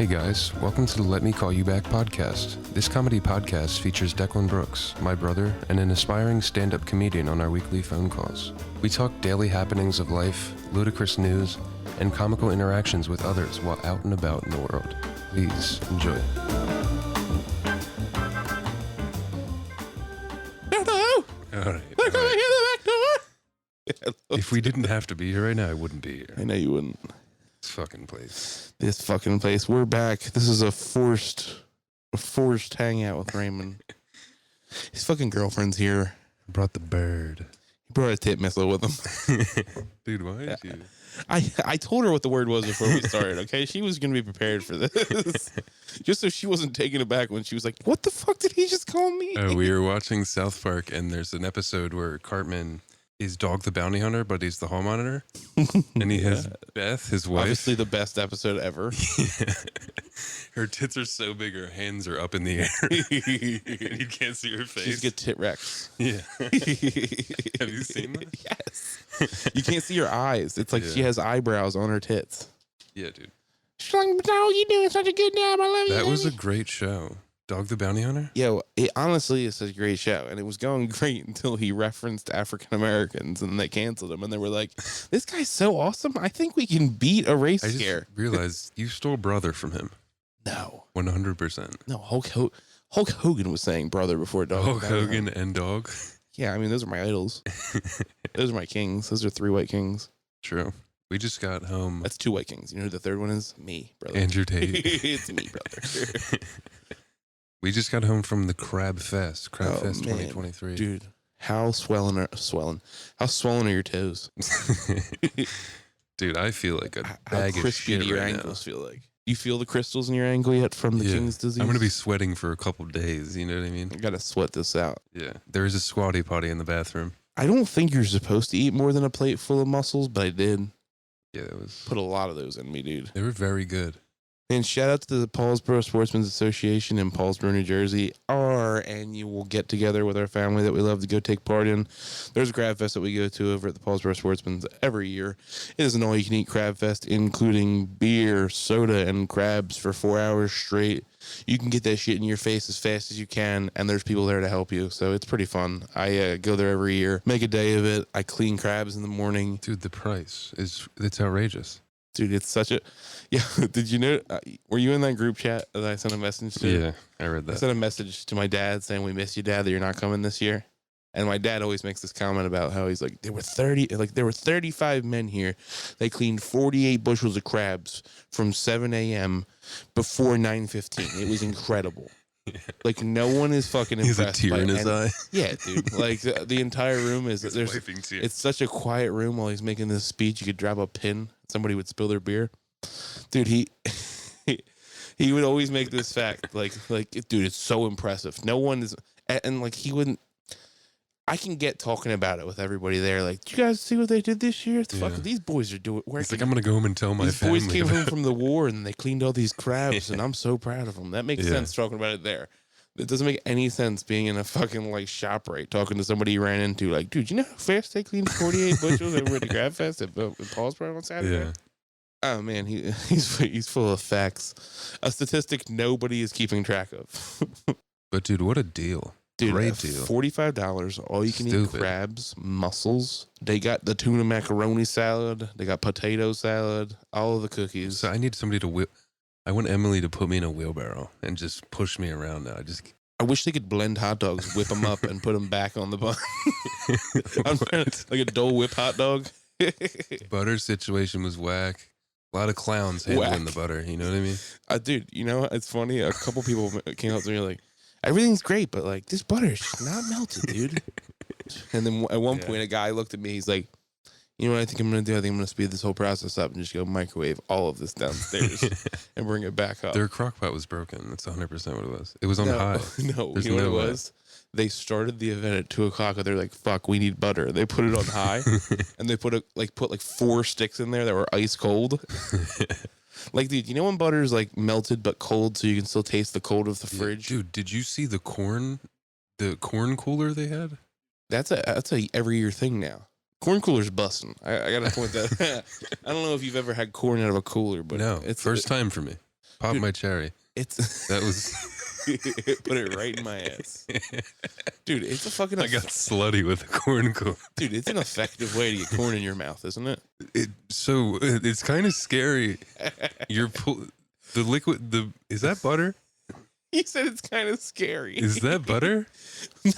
guys, welcome to the Let Me Call You Back podcast. This comedy podcast features Declan Brooks, my brother, and an aspiring stand-up comedian on our weekly phone calls. We talk daily happenings of life, ludicrous news, and comical interactions with others while out and about in the world. Please enjoy. Hello. All right. We're going to the back door. If we didn't have to be here right now, I wouldn't be here. I know you wouldn't. This fucking place. This fucking place. We're back. This is a forced hangout with Raymond. His fucking girlfriend's here. I brought the bird. He brought a tit missile with him. Dude, why did you? I told her what the word was before we started, okay? She was going to be prepared for this. Just so she wasn't taken aback when she was like, what the fuck did he just call me? We were watching South Park, and there's an episode where Cartman is Dog the Bounty Hunter, but he's the hall monitor. And he has Beth, his wife. Obviously the best episode ever. Yeah. Her tits are so big, her hands are up in the air. And you can't see her face. She's get tit rex. Yeah. Have you seen that? Yes. You can't see her eyes. It's like she has eyebrows on her tits. Yeah, dude. She's like, "No, you're doing such a good job. I love you." That was a great show. Dog the Bounty Hunter? Yo, it honestly is a great show, and it was going great until he referenced African Americans, and they canceled him, and they were like, "This guy's so awesome. I think we can beat a race I scare." just realized you stole brother from him. No, 100%. no. Hulk Hogan was saying brother before Dog. Hulk Hogan and Dog. Yeah, I mean those are my idols. Those are my kings. Those are 3 white kings. True. We just got home. That's 2 white kings. You know who the third one is? Me, brother. Andrew Tate. It's me, brother. We just got home from the crabfest. Crabfest man. 2023. Dude, how swollen are your toes? Dude, I feel like a How bag of crispy shit do your right ankles feel like? You feel the crystals in your ankle yet from the King's disease? I'm going to be sweating for a couple days, you know what I mean? I gotta sweat this out. Yeah. There is a squatty potty in the bathroom. I don't think you're supposed to eat more than a plate full of mussels, but I did Yeah, it was. put a lot of those in me, dude. They were very good. And shout out to the Paulsboro Sportsmen's Association in Paulsboro, New Jersey, our annual get together with our family that we love to go take part in. There's a crab fest that we go to over at the Paulsboro Sportsman's every year. It is an all-you-can-eat crab fest, including beer, soda, and crabs for 4 hours straight. You can get that shit in your face as fast as you can, and there's people there to help you, so it's pretty fun. I go there every year, make a day of it. I clean crabs in the morning. Dude, the price it's outrageous. Dude, it's such a... Yeah, did you know... were you in that group chat that I sent a message to? Yeah, I read I that. sent a message to my dad saying, "We miss you, Dad, that you're not coming this year." And my dad always makes this comment about how he's like, there were 35 men here. They cleaned 48 bushels of crabs from 7 a.m. before 9:15. It was incredible. Yeah. Like, no one is fucking He has impressed. a tear in his eye. Yeah, dude. Like, the entire room is... He's wiping tears. It's such a quiet room while he's making this speech. You could drop a pin. Somebody would spill their beer. Dude, he would always make this fact. Like, dude, it's so impressive. No one is... And like, he wouldn't... I can get talking about it with everybody there. Like, did you guys see what they did this year? Fuck, these boys are doing... He's like, I'm going to go home and tell my family. These boys came home from the war and they cleaned all these crabs, and I'm so proud of them. That makes sense talking about it there. It doesn't make any sense being in a fucking, like, shop right, talking to somebody you ran into. Like, dude, you know how fast they cleaned 48 bushels over at the crab fest at Paulsboro on Saturday? Yeah. Oh, man, he's full of facts. A statistic nobody is keeping track of. But, dude, what a deal. Dude, great deal. $45, all you can eat crabs, mussels. They got the tuna macaroni salad. They got potato salad, all of the cookies. So I need somebody to whip. I want Emily to put me in a wheelbarrow and just push me around now. I wish they could blend hot dogs, whip them up, and put them back on the bun. Like a Dole Whip hot dog. Butter situation was whack. A lot of clowns handling the butter. You know what I mean? Dude, you know what? It's funny. A couple people came up to me like, everything's great, but like this butter is just not melted, dude. And then at one point, a guy looked at me. He's like, "You know what I think I'm going to do? I think I'm going to speed this whole process up and just go microwave all of this downstairs and bring it back up." Their crock pot was broken. That's 100% what it was. It was on high. No, There's you know no what it way. was? They started the event at 2:00, and they're like, "Fuck, we need butter." They put it on high, and they put 4 sticks in there that were ice cold. Like, dude, you know when butter is like melted but cold, so you can still taste the cold of the fridge? Dude, did you see the corn cooler they had? That's a every year thing now. Corn cooler's busting. I gotta point that. I don't know if you've ever had corn out of a cooler, but No, it's first time for me. Pop Dude, my cherry. That was. Put it right in my ass. Dude, it's a fucking... I got slutty with a corn cob. Dude, it's an effective way to get corn in your mouth, isn't it? It's kind of scary. The liquid, is that butter? He said it's kind of scary. Is that butter?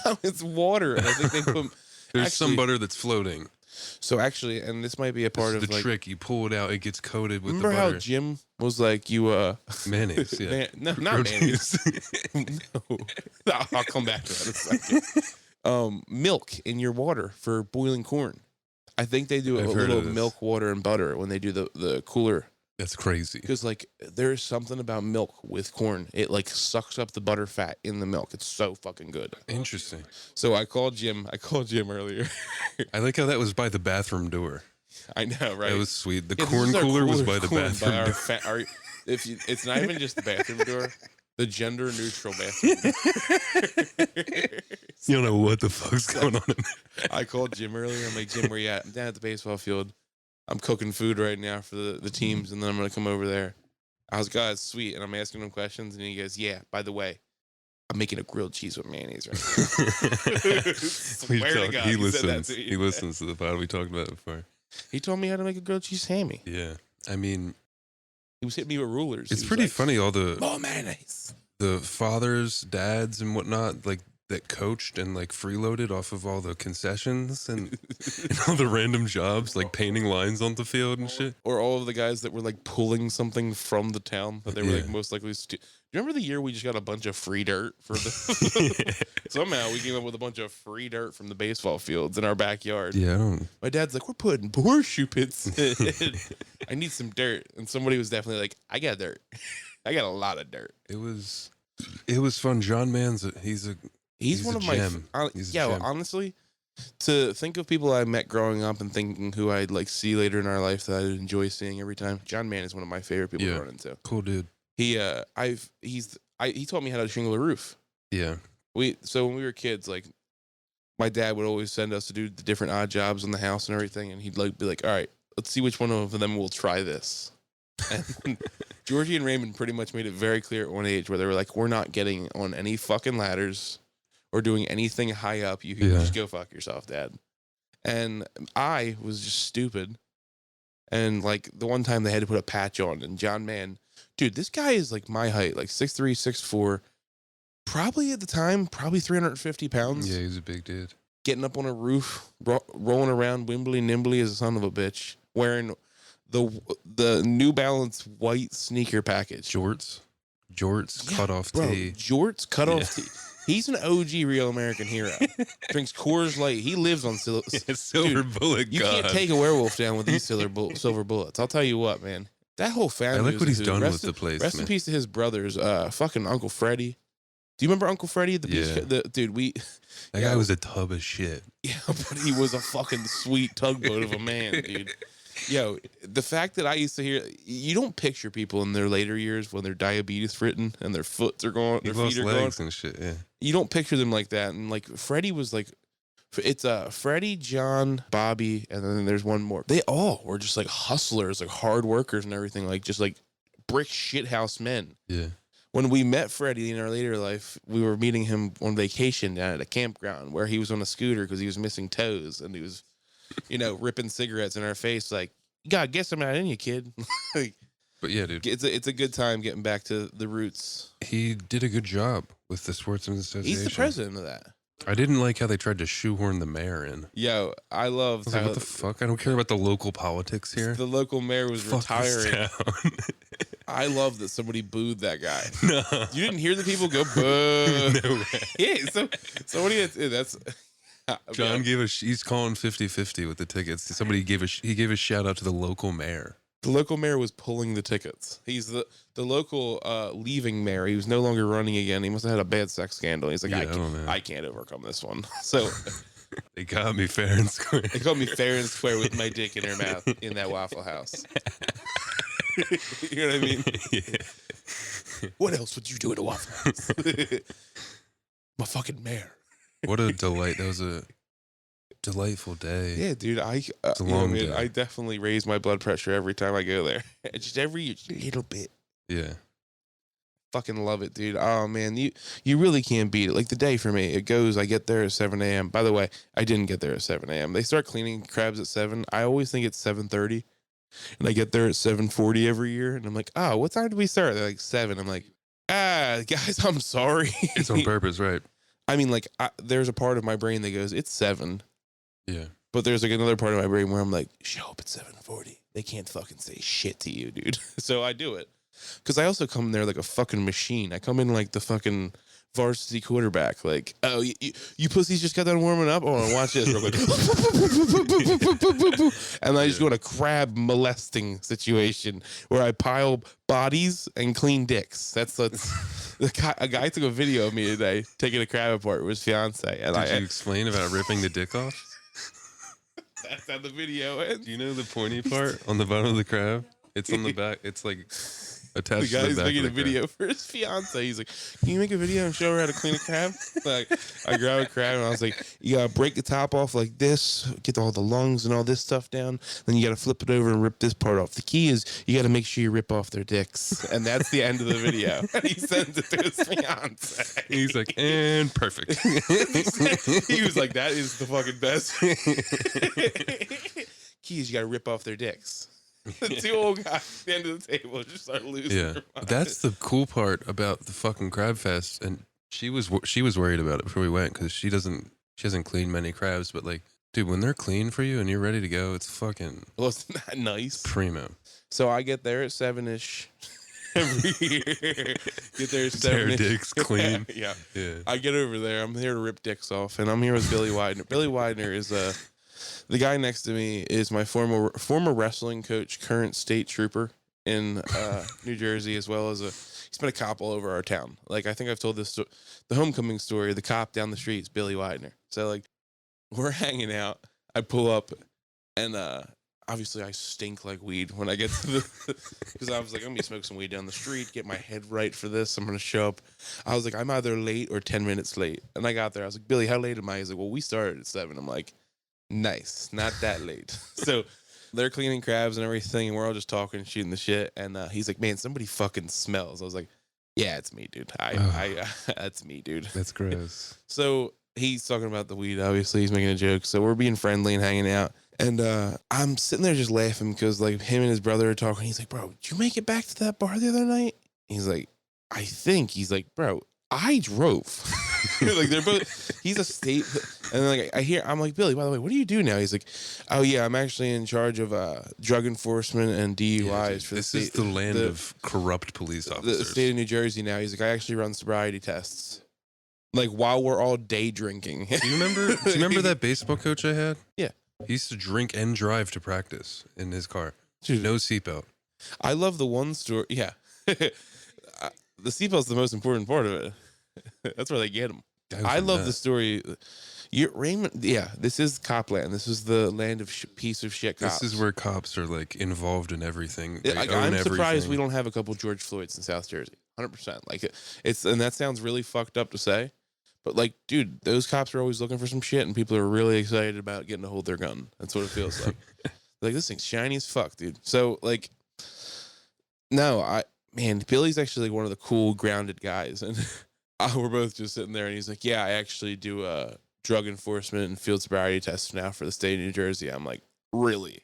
No, it's water. And I think they put... There's some butter that's floating. So actually, and this might be a part of the trick. You pull it out, it gets coated with the butter. Remember how Jim was like, mayonnaise, yeah. No, not mayonnaise. No. I'll come back to that in a second. Milk in your water for boiling corn. I think they do a little milk, water, and butter when they do the cooler. That's crazy. Because like there's something about milk with corn. It like sucks up the butter fat in the milk. It's so fucking good. Interesting. So I called Jim earlier. I like how that was by the bathroom door. I know, right? That was sweet. The corn cooler was by the bathroom door. It's not even just the bathroom door. The gender neutral bathroom. You don't know what the fuck's going on in there. I called Jim earlier. I'm like, Jim, where you at? I'm down at the baseball field. I'm cooking food right now for the teams, and then I'm going to come over there. I was like, oh, that's sweet. And I'm asking him questions, and he goes, yeah, by the way, I'm making a grilled cheese with mayonnaise right now. Swear to God, he listens. He listens to the pod. We talked about it before. He told me how to make a grilled cheese hammy. Yeah. I mean, he was hitting me with rulers. It's pretty funny, all more mayonnaise. The fathers, dads, and whatnot, like, that coached and like freeloaded off of all the concessions and all the random jobs, like painting lines on the field and shit. Or all of the guys that were like pulling something from the town that they were like most likely do you remember the year we just got a bunch of free dirt for the somehow we came up with a bunch of free dirt from the baseball fields in our backyard. Yeah, my dad's like, we're putting horseshoe pits in. I need some dirt. And somebody was definitely like, I got dirt. I got a lot of dirt. It was fun. John Mann's He's one of gem. Honestly, to think of people I met growing up and thinking who I'd like see later in our life that I'd enjoy seeing every time. John Mann is one of my favorite people to run into. Cool dude. He taught me how to shingle a roof. Yeah. So when we were kids, like my dad would always send us to do the different odd jobs in the house and everything, and he'd like be like, all right, let's see which one of them will try this. And Georgie and Raymond pretty much made it very clear at one age where they were like, we're not getting on any fucking ladders or doing anything high up. You can just go fuck yourself, Dad. And I was just stupid. And like the one time they had to put a patch on, and John Mann, dude, this guy is like my height, like 6'3", 6'4", probably at the time, probably 350 pounds. Yeah, he's a big dude. Getting up on a roof, rolling around wimbly nimbly as a son of a bitch, wearing the New Balance white sneaker package. Jorts, cut off tee. Jorts, cut off tee. He's an OG real American hero. Drinks Coors Light. He lives on silver bullet. You can't take a werewolf down with these silver bullets. I'll tell you what, man. That whole family. I like what he's done with the place. Rest in peace to his brothers. Fucking Uncle Freddie. Do you remember Uncle Freddie? Dude, that guy was a tub of shit. Yeah, but he was a fucking sweet tugboat of a man, dude. Yo, the fact that I used to hear, you don't picture people in their later years when their diabetes written and their foots are going, their feet are going and shit. Yeah, you don't picture them like that. And like Freddie was like, it's Freddie, John, Bobby, and then there's one more. They all were just like hustlers, like hard workers and everything, like just like brick shithouse men. Yeah. When we met Freddie in our later life, we were meeting him on vacation down at a campground where he was on a scooter because he was missing toes and he was, ripping cigarettes in our face like, you gotta get some out in you, kid. But yeah, dude, it's a good time getting back to the roots. He did a good job with the Sportsman's Association. He's the president of that. I didn't like how they tried to shoehorn the mayor in. Yo, I love. Like, what the fuck? I don't care about the local politics here. The local mayor was retiring. I love that somebody booed that guy. No, you didn't hear the people go boo. No way. Yeah, so somebody that's. John he's calling 50-50 with the tickets. Somebody gave a shout out to the local mayor. The local mayor was pulling the tickets. He's the local leaving mayor. He was no longer running again. He must have had a bad sex scandal. He's like, I can't overcome this one. So they got me fair and square. They called me fair and square with my dick in her mouth in that Waffle House. You know what I mean? Yeah. What else would you do at a Waffle House? My fucking mayor. What a delight. That was a delightful day. Yeah, dude. It's a long day. I definitely raise my blood pressure every time I go there. Just every little bit. Yeah. fucking love it, dude. Oh man, you really can't beat it. Like the day for me, it goes. I get there at 7 a.m. By the way, I didn't get there at 7 a.m. They start cleaning crabs at 7. I always think it's 7:30, and I get there at 7:40 every year, and I'm like, oh, what time do we start? They're like 7. I'm like, guys, I'm sorry. It's on purpose, right? I mean, like, there's a part of my brain that goes, it's 7. Yeah. But there's like another part of my brain where I'm like, show up at 7:40. They can't fucking say shit to you, dude. So I do it. Because I also come there like a fucking machine. I come in like the fucking varsity quarterback. Like, oh, you pussies just got done warming up? Oh, watch this real quick. And I just go in a crab molesting situation where I pile bodies and clean dicks. That's a guy took a video of me today taking a crab apart with his fiance. And Did you explain about ripping the dick off? That's how the video ends. Do you know the pointy part on the bottom of the crab? It's on the back. It's like attached The to the guy's back making of a the video for his fiance. He's like, "Can you make a video and show her how to clean a crab?" Like, I grab a crab and I was like, "You gotta break the top off like this, get all the lungs and all this stuff down. Then you gotta flip it over and rip this part off. The key is you gotta make sure you rip off their dicks." And that's the end of the video. And he sends it to his fiance. He's like, and perfect. He was like, "That is the fucking best." Key is you gotta rip off their dicks. The two old guys at the end of the table just start losing. Yeah, that's the cool part about the fucking crab fest. And she was worried about it before we went because she hasn't cleaned many crabs. But like, dude, when they're clean for you and you're ready to go, it's fucking Well, isn't that nice? primo. So I get there at 7-ish every year. Get there at 7-ish. Their dicks clean. Yeah. Yeah. I get over there. I'm here to rip dicks off, and I'm here with Billy Widener. Billy Widener is the guy next to me is my former wrestling coach, current state trooper in New Jersey, as well as he's been a cop all over our town. Like, I think I've told this the homecoming story. The cop down the street is Billy Widener. So like, we're hanging out. I pull up, and obviously I stink like weed when I get to the because I was like, I'm gonna smoke some weed down the street, get my head right for this. I'm gonna show up. I was like, I'm either late or 10 minutes late, and I got there. I was like, Billy, how late am I? He's like, well, we started at 7. I'm like, nice, not that late. So they're cleaning crabs and everything, and we're all just talking, shooting the shit. And he's like, man, somebody fucking smells. I was like, yeah, it's me, dude. That's me, dude. That's gross. So he's talking about the weed. Obviously, he's making a joke. So we're being friendly and hanging out. And I'm sitting there just laughing because like him and his brother are talking. He's like, bro, did you make it back to that bar the other night? He's like, I think. He's like, bro, I drove. Like they're both. He's a state. And then like I'm like, Billy, by the way, what do you do now? He's like, oh yeah, I'm actually in charge of drug enforcement and DUIs Yeah, for this the state. is the land of corrupt police officers. The state of New Jersey now. He's like, I actually run sobriety tests. Like while we're all day drinking. Do you remember that baseball coach I had? Yeah. He used to drink and drive to practice in his car. Dude, no seatbelt. I love the one story. Yeah. The seatbelt's the most important part of it. That's where they get them. I love the story. Raymond, yeah, this is Copland. This is the land of piece of shit cops. This is where cops are like involved in everything. They I'm own surprised everything. we don't have a couple George Floyds in South Jersey. 100%. Like it's, and that sounds really fucked up to say, but like, dude, those cops are always looking for some shit, and people are really excited about getting to hold their gun. That's what it feels like. Like this thing's shiny as fuck, dude. So like, no, man, Billy's actually like one of the cool, grounded guys, and we're both just sitting there, and he's like, "Yeah, I actually do drug enforcement and field sobriety tests now for the state of New Jersey." I'm like, "Really?"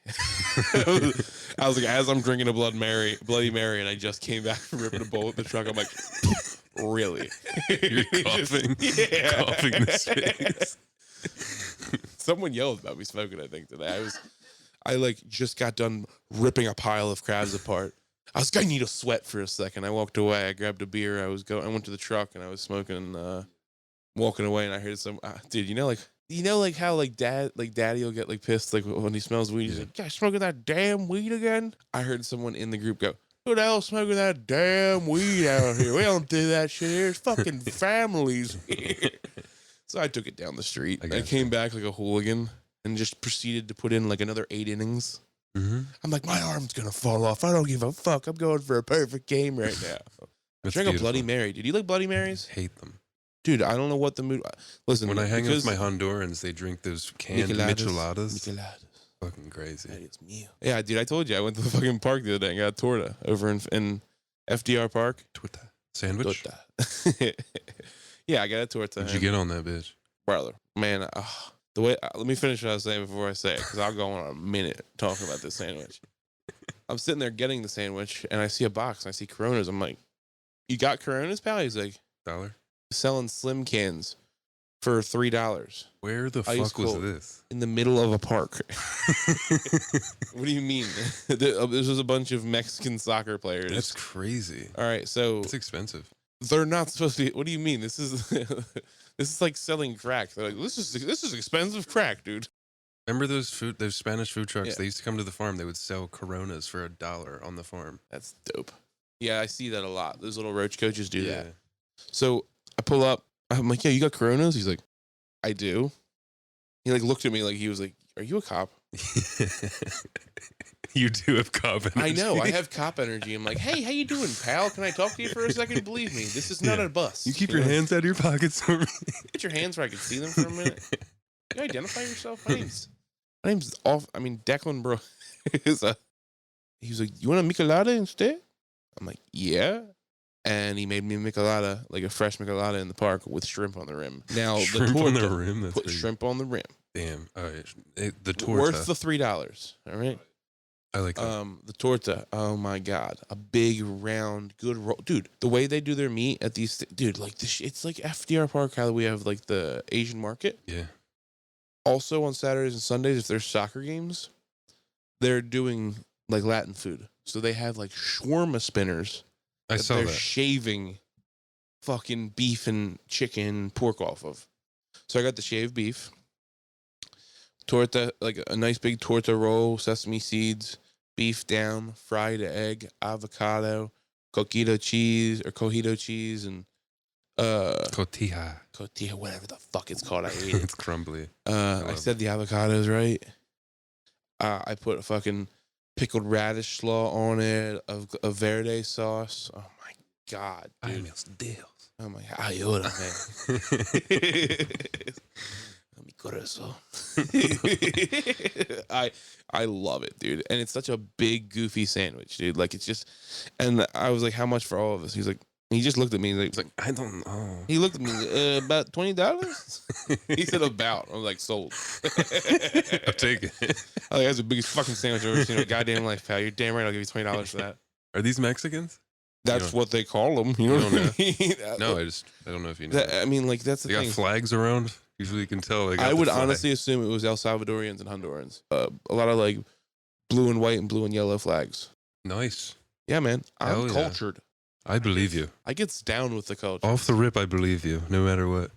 I was like, as I'm drinking a Bloody Mary, and I just came back from ripping a bowl with the truck. I'm like, "Really?" You're coughing, yeah. coughing in his face. Someone yelled about me smoking, I think, today. I like just got done ripping a pile of crabs apart. I was gonna need a sweat for a second. I walked away. I grabbed a beer. I went to the truck and I was smoking, walking away, and I heard some dude. You know how like daddy will get like pissed like when he smells weed. He's like, "Gosh, smoking that damn weed again." I heard someone in the group go, "Who the hell smoking that damn weed out here? We don't do that shit here. It's fucking families here." So I took it down the street. I came back like a hooligan and just proceeded to put in like another 8 innings. Mm-hmm. I'm like, my arm's gonna fall off. I don't give a fuck. I'm going for a perfect game right now. I drank a Bloody Mary. Did you like Bloody Marys? Hate them. Dude, I don't know what the mood. Listen, when I hang with my Hondurans, they drink those canned micheladas. Fucking crazy. That is meal. Yeah, dude, I told you I went to the fucking park the other day and got torta over in FDR Park. Torta. Sandwich? Torta. Yeah, I got a torta. What'd you get on that bitch? Brother, man, the way let me finish what I was saying before I say it, because I'll go on a minute talking about this sandwich. I'm sitting there getting the sandwich, and I see a box, and I see Coronas. I'm like, "You got Coronas, pal?" He's like, $1? "Selling slim cans for $3." Where the Ice fuck was cold. this? In the middle of a park. What do you mean? This was a bunch of Mexican soccer players. That's crazy. All right, so It's expensive. they're not supposed to be. What do you mean? This is this is like selling crack. They're like, this is expensive crack, dude. Remember those Spanish food trucks? Yeah. They used to come to the farm. They would sell Coronas for $1 on the farm. That's dope. Yeah, I see that a lot. Those little roach coaches do that. So I pull up. I'm like, "Yeah, you got Coronas?" He's like, "I do." He like looked at me like he was like, "Are you a cop?" You do have cop energy. I know. I have cop energy. I'm like, "Hey, how you doing, pal? Can I talk to you for a second? Believe me, this is not Yeah. a bus. You keep your hands out of your pockets for me. Get your hands where I can see them for a minute. You identify yourself. My name's off. I mean, Declan, bro. He was like, "You want a michelada instead?" I'm like, "Yeah." And he made me a michelada, like a fresh michelada in the park with shrimp on the rim. Now Shrimp the on torta, the rim? That's put crazy. shrimp on the rim. Damn. All right. The torta. Worth the $3. All right. I like that. The torta. Oh my god, a big round, good roll, dude. The way they do their meat at these, dude, like this, it's like FDR Park. How we have like the Asian market. Yeah. Also on Saturdays and Sundays, if there's soccer games, they're doing like Latin food. So they have like shawarma spinners. I saw they're that. shaving fucking beef and chicken and pork off of. So I got the shaved beef, torta, like a nice big torta roll, sesame seeds, beef down, fried egg, avocado, coquito cheese, and Cotija. cotija, whatever the fuck it's called. I ate it. It's crumbly. I said the avocados right. I put a fucking pickled radish slaw on it, a verde sauce. Oh my god, dude! I'm like, ayuda, man. Mi corazón. I love it, dude, and it's such a big goofy sandwich, dude. Like it's just, and I was like, how much for all of this? He's like. He just looked at me like, I don't know. he looked at me about $20. He said about. I was like, sold. I'll take it. Oh, that's the biggest fucking sandwich I've ever seen in my goddamn life, pal. You're damn right. I'll give you $20 for that. Are these Mexicans? That's what they call them. You know don't what I mean? No, I don't know if you know. I mean, like that's the They got thing. flags around. Usually you can tell. They got I the would flag. honestly assume it was El Salvadorians and Hondurans. A lot of like blue and white and blue and yellow flags. Nice. Yeah, man. Hell I'm yeah. cultured. I believe you. I get down with the culture. Off the rip, I believe you, no matter what.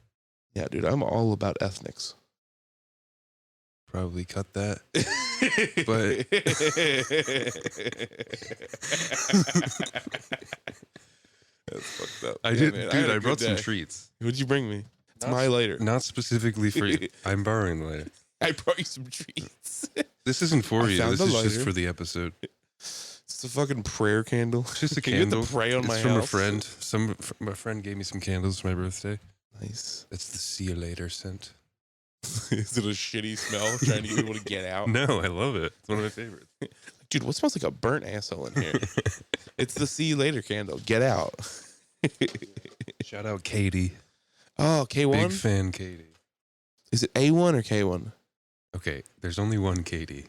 Yeah, dude. I'm all about ethnics. Probably cut that. But that's fucked up. I Yeah, did, man, dude. had a I good brought some day. treats. What'd you bring me? It's my lighter. Not specifically for you. I'm borrowing the lighter. I brought you some treats. This isn't for I you. found This the is just lighter. for the episode. It's a fucking prayer candle. It's just a Can you get candle. the pray on it's my from house? a friend. My friend gave me some candles for my birthday. Nice. It's the see you later scent. Is it a shitty smell trying to get people to get out? No, I love it. It's one of my favorites. Dude, what smells like a burnt asshole in here? It's the see you later candle. Get out. Shout out Katie. Oh, K1? Big fan, Katie. Is it A1 or K1? Okay, there's only one Katie.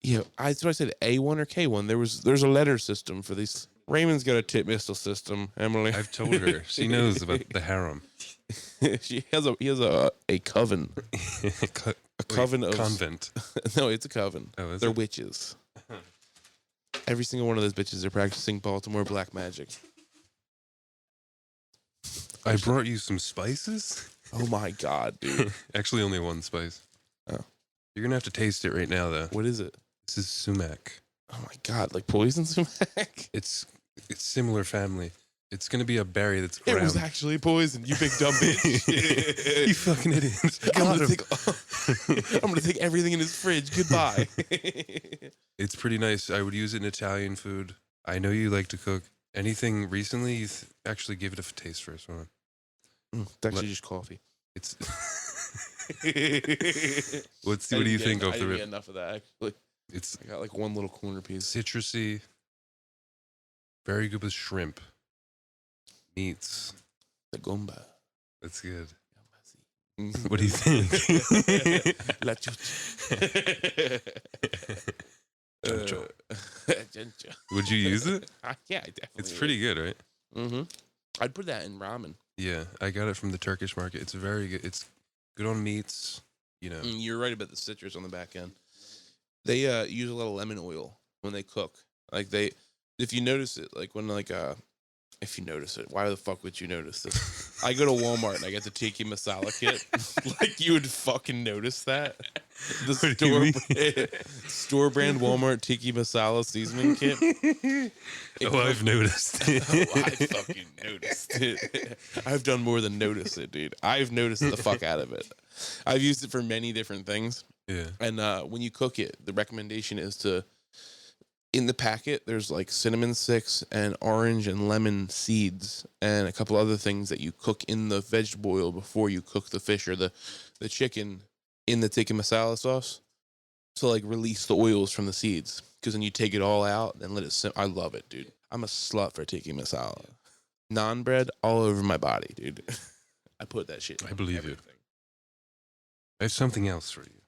Yeah, that's what I said. A1 or K1. There's a letter system for these. Raymond's got a tip missile system, Emily. I've told her. She knows about the harem. He has a coven. A coven of Convent. No, it's a coven. Oh, is They're it? witches. Every single one of those bitches are practicing Baltimore black magic. I brought you some spices. Oh my god, dude. Actually, only one spice. Oh. You're gonna have to taste it right now, though. What is it? This is sumac. Oh my god, like poison sumac? It's similar family. It's gonna be a berry that's It ground. was actually poison, you big dumb bitch. You fucking idiots. I'm Got gonna, him. I'm gonna take everything in his fridge. Goodbye. It's pretty nice. I would use it in Italian food. I know you like to cook. Anything recently? Actually give it a taste first. Hold on. It's actually just coffee. It's. What do you think off I the didn't rip? get enough of that. Actually, It's I got like one little corner piece. citrusy. Very good with shrimp. Meats. The gumba. That's good. Mm. What do you think? La chucha. Chancho. Chancho. Would you use it? Yeah, I definitely. It's pretty good, right? Mm-hmm. I'd put that in ramen. Yeah, I got it from the Turkish market. It's very good. It's good on meats. You know. You're right about the citrus on the back end. They use a lot of lemon oil when they cook. Like if you notice it, like when if you notice it, why the fuck would you notice this? I go to Walmart and I get the tiki masala kit. Like you would fucking notice that. The store brand Walmart tiki masala seasoning kit. I've noticed it. I fucking noticed it. I've done more than notice it, dude. I've noticed the fuck out of it. I've used it for many different things. Yeah. And when you cook it, the recommendation is in the packet, there's like cinnamon sticks and orange and lemon seeds and a couple other things that you cook in the vegetable oil before you cook the fish or the chicken in the tikka masala sauce to like release the oils from the seeds. Because then you take it all out and let it simmer. I love it, dude. I'm a slut for tikka masala. Naan bread all over my body, dude. I put that shit. I believe you. I have something else for you.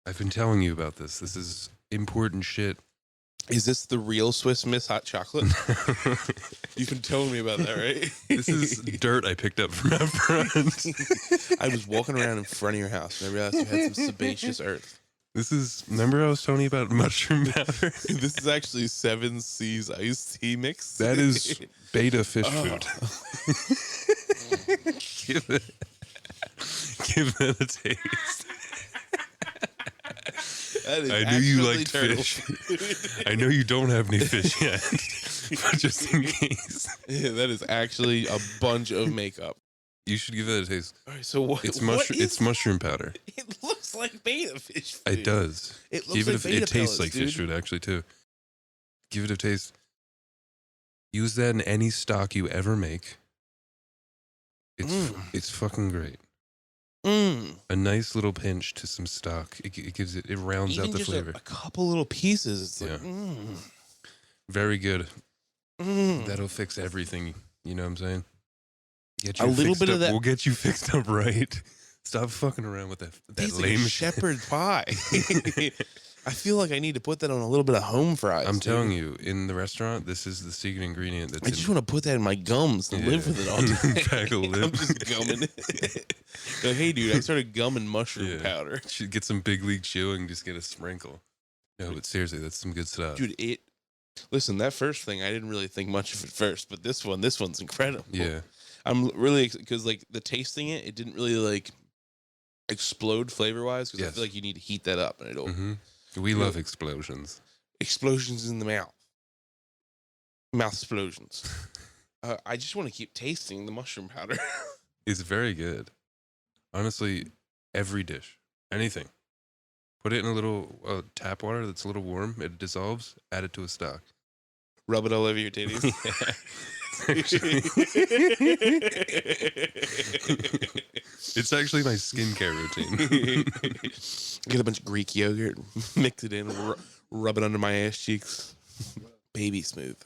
I've been telling you about this. This is important shit. Is this the real Swiss Miss hot chocolate? You've been telling me about that, right? This is dirt I picked up from out front. I was walking around in front of your house and I realized you had some sebaceous earth. Remember I was telling you about mushroom powder? This is actually 7 C's iced tea mix. That is beta fish food. Give that a taste. I knew you liked fish. I know you don't have any fish yet, but just in case. Yeah, that is actually a bunch of makeup. You should give that a taste. All right, so what? It's mushroom powder. It looks like beta fish food. It does. It looks like beta it tastes pellets, like dude. fish food actually too. Give it a taste. Use that in any stock you ever make. It's fucking great. A nice little pinch to some stock. It rounds Even out the just flavor. A couple little pieces. It's like, Very good. That'll fix everything. You know what I'm saying? Get you a little fixed bit up. of that. We'll get you fixed up right. Stop fucking around with that Tastes like lame a shit. shepherd pie. I feel like I need to put that on a little bit of home fries. I'm telling you, in the restaurant, this is the secret ingredient. I just want to put that in my gums and live with it all day. Pack a lip. I'm just gumming it. Like, hey, dude, I started gumming mushroom powder. Should get some big league chewing. Just get a sprinkle. No, but seriously, that's some good stuff. Dude, listen, that first thing, I didn't really think much of it first, but this one's incredible. Yeah. I'm really, because like the tasting it didn't really like explode flavor wise, because I feel like you need to heat that up and it'll. We love explosions. Explosions in the mouth. Mouth explosions. I just want to keep tasting the mushroom powder. It's very good. Honestly, every dish, anything. Put it in a little tap water that's a little warm. It dissolves. Add it to a stock. Rub it all over your titties. It's actually my skincare routine. Get a bunch of Greek yogurt, mix it in, rub it under my ass cheeks. Baby smooth.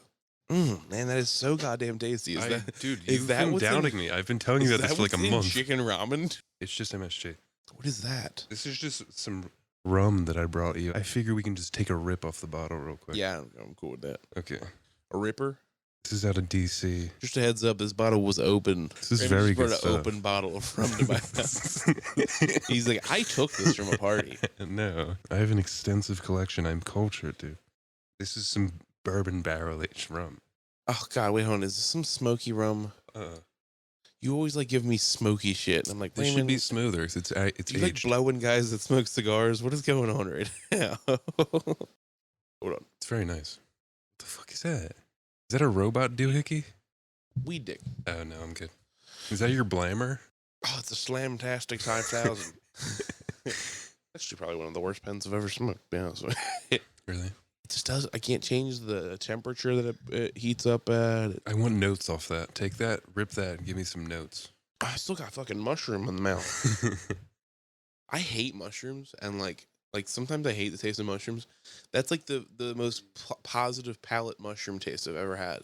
Man, that is so goddamn tasty. You've been doubting me. I've been telling you that for like a month. Chicken ramen? It's just MSG. What is that? This is just some rum that I brought you. I figure we can just take a rip off the bottle real quick. Yeah, I'm cool with that. Okay. A ripper? This is out of DC. Just a heads up, this bottle was open. This is very good stuff. An open bottle of rum to my house. He's like, I took this from a party. No, I have an extensive collection. I'm cultured, dude. This is some bourbon barrel-aged rum. Oh, God, wait, hold on. Is this some smoky rum? You always, like, give me smoky shit. And I'm like, this should be smoother. It's you aged. like blowing guys that smoke cigars? What is going on right now? Hold on. It's very nice. What the fuck is that? Is that a robot doohickey? Weed dick. Oh, no, I'm good. Is that your blammer? Oh, it's a Slamtastic 5000. Actually, probably one of the worst pens I've ever smoked, to be honest with you. Really? It just does. I can't change the temperature that it heats up at. I want notes off that. Take that, rip that, and give me some notes. I still got fucking mushroom in the mouth. I hate mushrooms, and like sometimes I hate the taste of mushrooms. That's like the most positive palate mushroom taste I've ever had.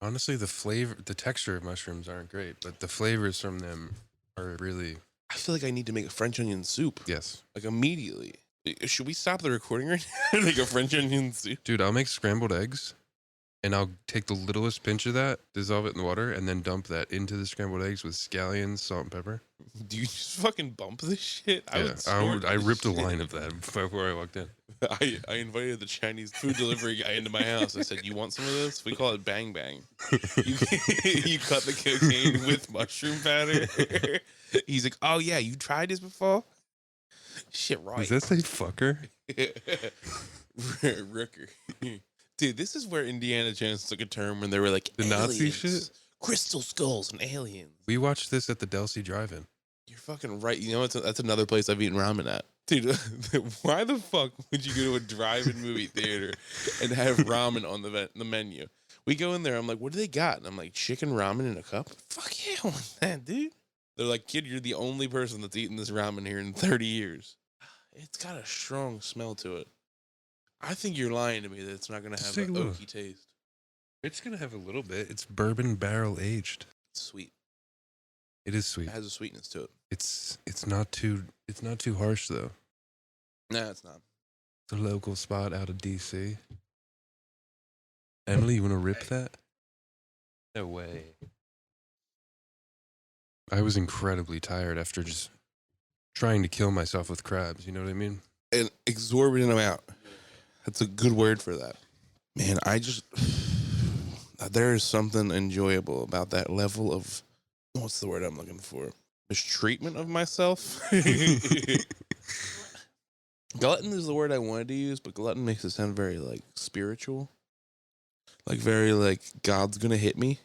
Honestly, the texture of mushrooms aren't great, but the flavors from them are really... I feel like I need to make a French onion soup. Yes. Like immediately. Should we stop the recording right now? Like a French onion soup? Dude, I'll make scrambled eggs, and I'll take the littlest pinch of that, dissolve it in the water, and then dump that into the scrambled eggs with scallions, salt, and pepper. Do you just fucking bump this shit? I ripped a line of that before I walked in. I invited the Chinese food delivery guy into my house. I said, "You want some of this? We call it bang bang. You cut the cocaine with mushroom powder." He's like, "Oh yeah, you tried this before? Shit, right?" Does that say fucker? Rooker. Dude, this is where Indiana Jones took a term when they were like, the Nazi shit, crystal skulls and aliens. We watched this at the Delsey Drive-In. You're fucking right. You know, that's another place I've eaten ramen at. Dude, why the fuck would you go to a drive-in movie theater and have ramen on the menu? We go in there, I'm like, what do they got? And I'm like, chicken ramen in a cup? Fuck yeah, I want that, dude. They're like, kid, you're the only person that's eaten this ramen here in 30 years. It's got a strong smell to it. I think you're lying to me that it's not going to have an oaky taste. It's going to have a little bit. It's bourbon barrel aged. It's sweet. It is sweet. It has a sweetness to it. It's not too harsh though. Nah, it's not. It's a local spot out of DC. Emily, you want to rip that? No way. I was incredibly tired after just trying to kill myself with crabs. You know what I mean? An exorbitant amount. That's a good word for that. Man, there is something enjoyable about that level of, what's the word I'm looking for? Mistreatment of myself. Glutton is the word I wanted to use, but glutton makes it sound very like spiritual. Like very like God's gonna hit me.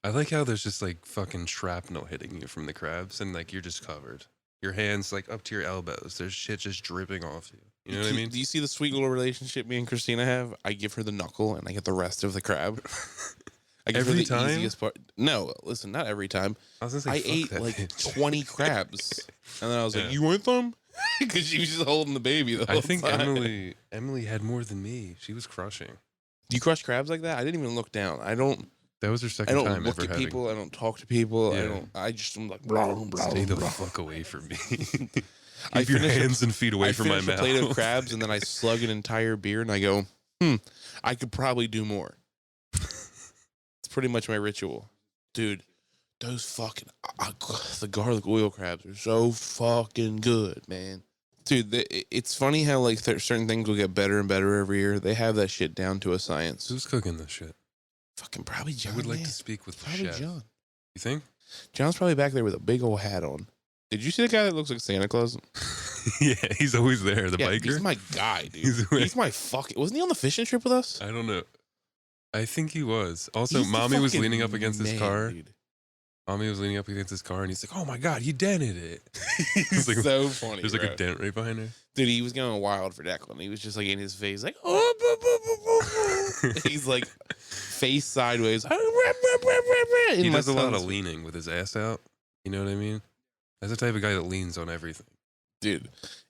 I like how there's just like fucking shrapnel hitting you from the crabs and like you're just covered. Your hands like up to your elbows. There's shit just dripping off you. You know what I mean? Do you see the sweet little relationship me and Christina have? I give her the knuckle and I get the rest of the crab. I give every her the time? easiest part. No, listen, not every time. I ate like bitch. 20 crabs. And then I was like, Yeah. you want them? Because she was just holding the baby the whole I think time. Emily had more than me. She was crushing. Do you crush crabs like that? I didn't even look down. That was her I second don't time look ever at having. people. I don't talk to people. Yeah. I'm like, blah, blah, Stay the blah. fuck away from me. I Keep your finish a- hands and feet away from my I finish mouth. a plate of crabs and then I slug an entire beer and I go, I could probably do more. It's pretty much my ritual. Dude, those fucking, the garlic oil crabs are so fucking good, man. Dude, it's funny how like certain things will get better and better every year. They have that shit down to a science. Who's cooking this shit? Fucking probably John. I would like man. to speak with the Probably chef. John. You think? John's probably back there with a big old hat on. Did you see the guy that looks like Santa Claus? Yeah, he's always there. The Yeah, biker. he's my guy, dude. He's my fucking. Wasn't he on the fishing trip with us? I don't know. I think he was. Also, He's the Mommy was fucking leaning up against his man, car. dude. Mommy was leaning up against his car, and he's like, "Oh my god, you dented it." He's like, so funny. There's like bro. a dent right behind her. Dude, he was going wild for Declan. He was just like in his face, like, oh, boo, boo, boo, boo, boo. He's like face sideways. He does a lot of leaning with his ass out. You know what I mean? That's the type of guy that leans on everything. Dude,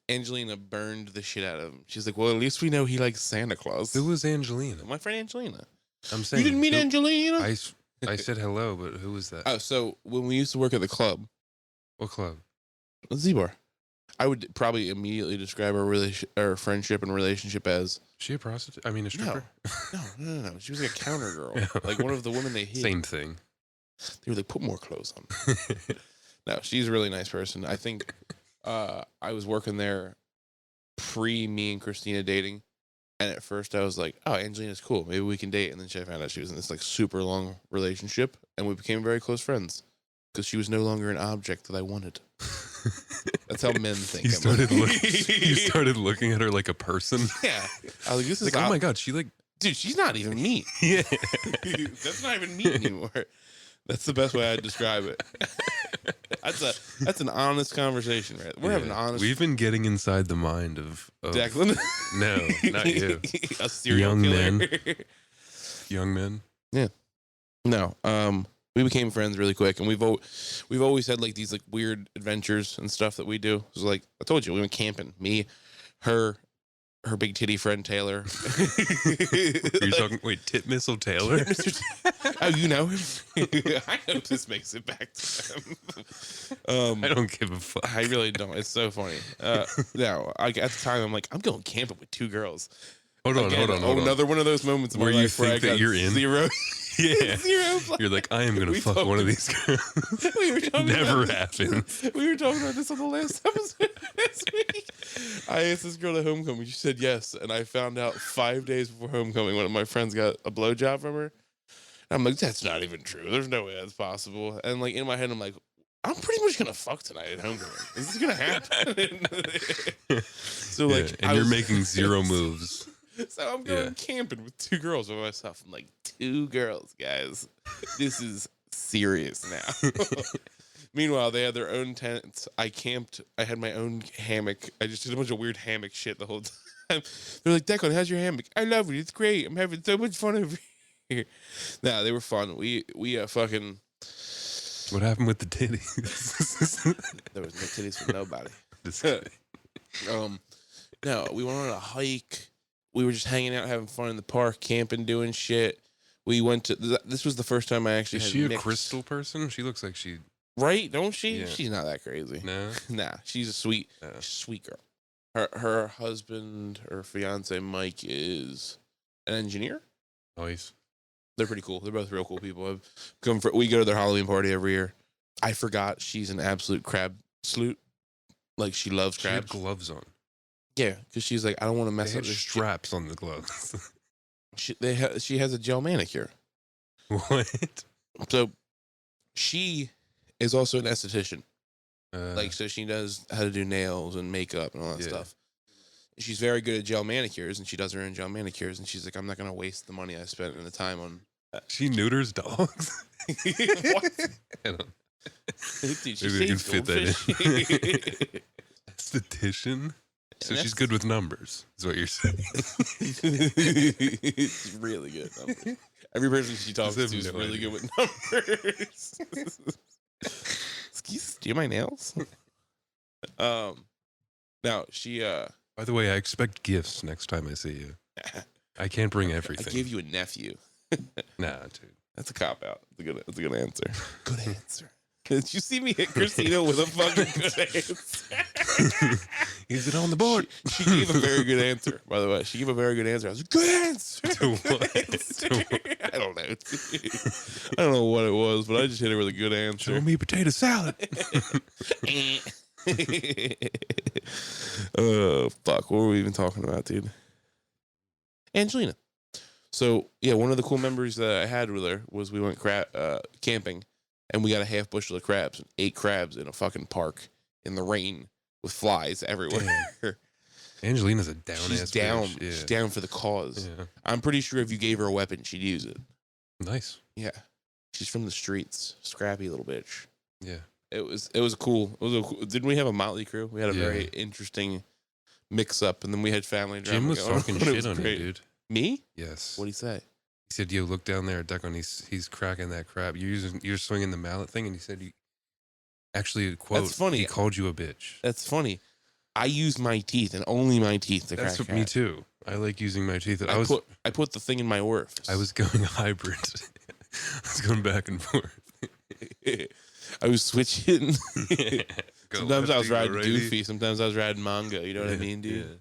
Angelina burned the shit out of him. She's like, well, at least we know he likes Santa Claus. Who was Angelina? My friend Angelina. I'm saying You didn't meet who- Angelina? I said hello, but who was that? Oh, so when we used to work at the club, What club? Z-Bar, I would probably immediately describe our friendship and relationship as Is she a prostitute? I mean, a stripper? no. She was like a counter girl, like one of the women they hid. Same thing. They were like, put more clothes on. No, she's a really nice person. I think I was working there pre me and Christina dating. And at first I was like, oh, Angelina's cool. Maybe we can date. And then I found out she was in this like super long relationship. And we became very close friends because she was no longer an object that I wanted. That's how men think. You started looking at her like a person. Yeah. I was like, this is Like, oh my god, she like, dude, she's not even me. yeah. That's not even me anymore. That's the best way I'd describe it. That's an honest conversation, right? We're having an honest. We've been getting inside the mind of Declan. No, not you. A serial Young killer. men. Young men. No. We became friends really quick, and we've always had like these like weird adventures and stuff that we do. It was like I told you, we went camping. Me, her, her big titty friend Taylor. You're talking, wait, Tit Missile Taylor? Oh, you know him? I hope this makes it back to him. I don't give a fuck. I really don't. It's so funny. No, at the time, I'm like, I'm going camping with 2 girls. Hold on. Another one of those moments where in my you life where I think that got you're in. Zero. Yeah. Zero. You're like, I am going to fuck one of these girls. We were talking Never about happens. We were talking about this on the last episode this week. I asked this girl to homecoming. She said yes. And I found out 5 days before homecoming, one of my friends got a blowjob from her. I'm like, that's not even true. There's no way that's possible. And like in my head, I'm like, I'm pretty much gonna fuck tonight at homecoming. Is this gonna happen? So like, and you're making 0 moves. So I'm going camping with 2 girls by myself. I'm like, 2 girls, guys. This is serious now. Meanwhile, they had their own tents. I camped. I had my own hammock. I just did a bunch of weird hammock shit the whole time. They're like, Declan, how's your hammock? I love it. It's great. I'm having so much fun over here. Nah, they were fun. We fucking. What happened with the titties? There was no titties for nobody. No, we went on a hike. We were just hanging out, having fun in the park, camping, doing shit. We went to. This was the first time I actually. Is had she a mixed. crystal person? She looks like she. Right? Don't she? Yeah. She's not that crazy. No. Nah, she's a sweet girl. Her husband or fiance Mike is an engineer. Nice. They're pretty cool. They're both real cool people. We go to their Halloween party every year. I forgot she's an absolute crab sloot. Like she loves crabs. She had gloves on. Yeah, because she's like, I don't want to mess up. Straps on the gloves. She has a gel manicure. What? So she is also an esthetician. So she knows how to do nails and makeup and all that stuff. She's very good at gel manicures, and she does her own gel manicures. And she's like, I'm not going to waste the money I spent and the time on. She neuters dogs. What? I don't. Dude, she Maybe we can saves fit that goldfish. in. Esthetician. So And she's good with numbers, is what you're saying. It's really good at numbers. Every person she talks to is really good with numbers. Excuse, do you my nails? Now she By the way, I expect gifts next time I see you. I can't bring everything. I gave you a nephew. Nah, dude. That's a cop out. That's a good answer. Good answer. Did you see me hit Christina with a fucking good answer? Is it on the board? She gave a very good answer, by the way. She gave a very good answer. I was like, good answer. To what? I don't know. I don't know what it was, but I just hit her with a good answer. Show me potato salad. Oh, fuck. What were we even talking about, dude? Angelina. So, yeah, one of the cool memories that I had with her was we went camping, and we got a half bushel of crabs and 8 crabs in a fucking park in the rain with flies everywhere. Angelina's a down She's ass down. bitch. Yeah. She's down for the cause. Yeah. I'm pretty sure if you gave her a weapon, she'd use it. Nice. Yeah. She's from the streets. Scrappy little bitch. Yeah. It was cool. Didn't we have a motley crew? We had a very interesting mix up, and then we had family drama. Jim was talking shit on you, dude. Me? Yes. What'd he say? He said, "Yo, look down there at Declan. He's cracking that crab. You're swinging the mallet thing." And he said, "Actually, quote, That's funny. He called you a bitch." That's funny. I use my teeth and only my teeth to crack. That's me too. I like using my teeth. I put the thing in my orifice. I was going hybrid. I was going back and forth. I was switching. Sometimes I was riding righty. Goofy. Sometimes I was riding Manga. You know what I mean, dude? Yeah.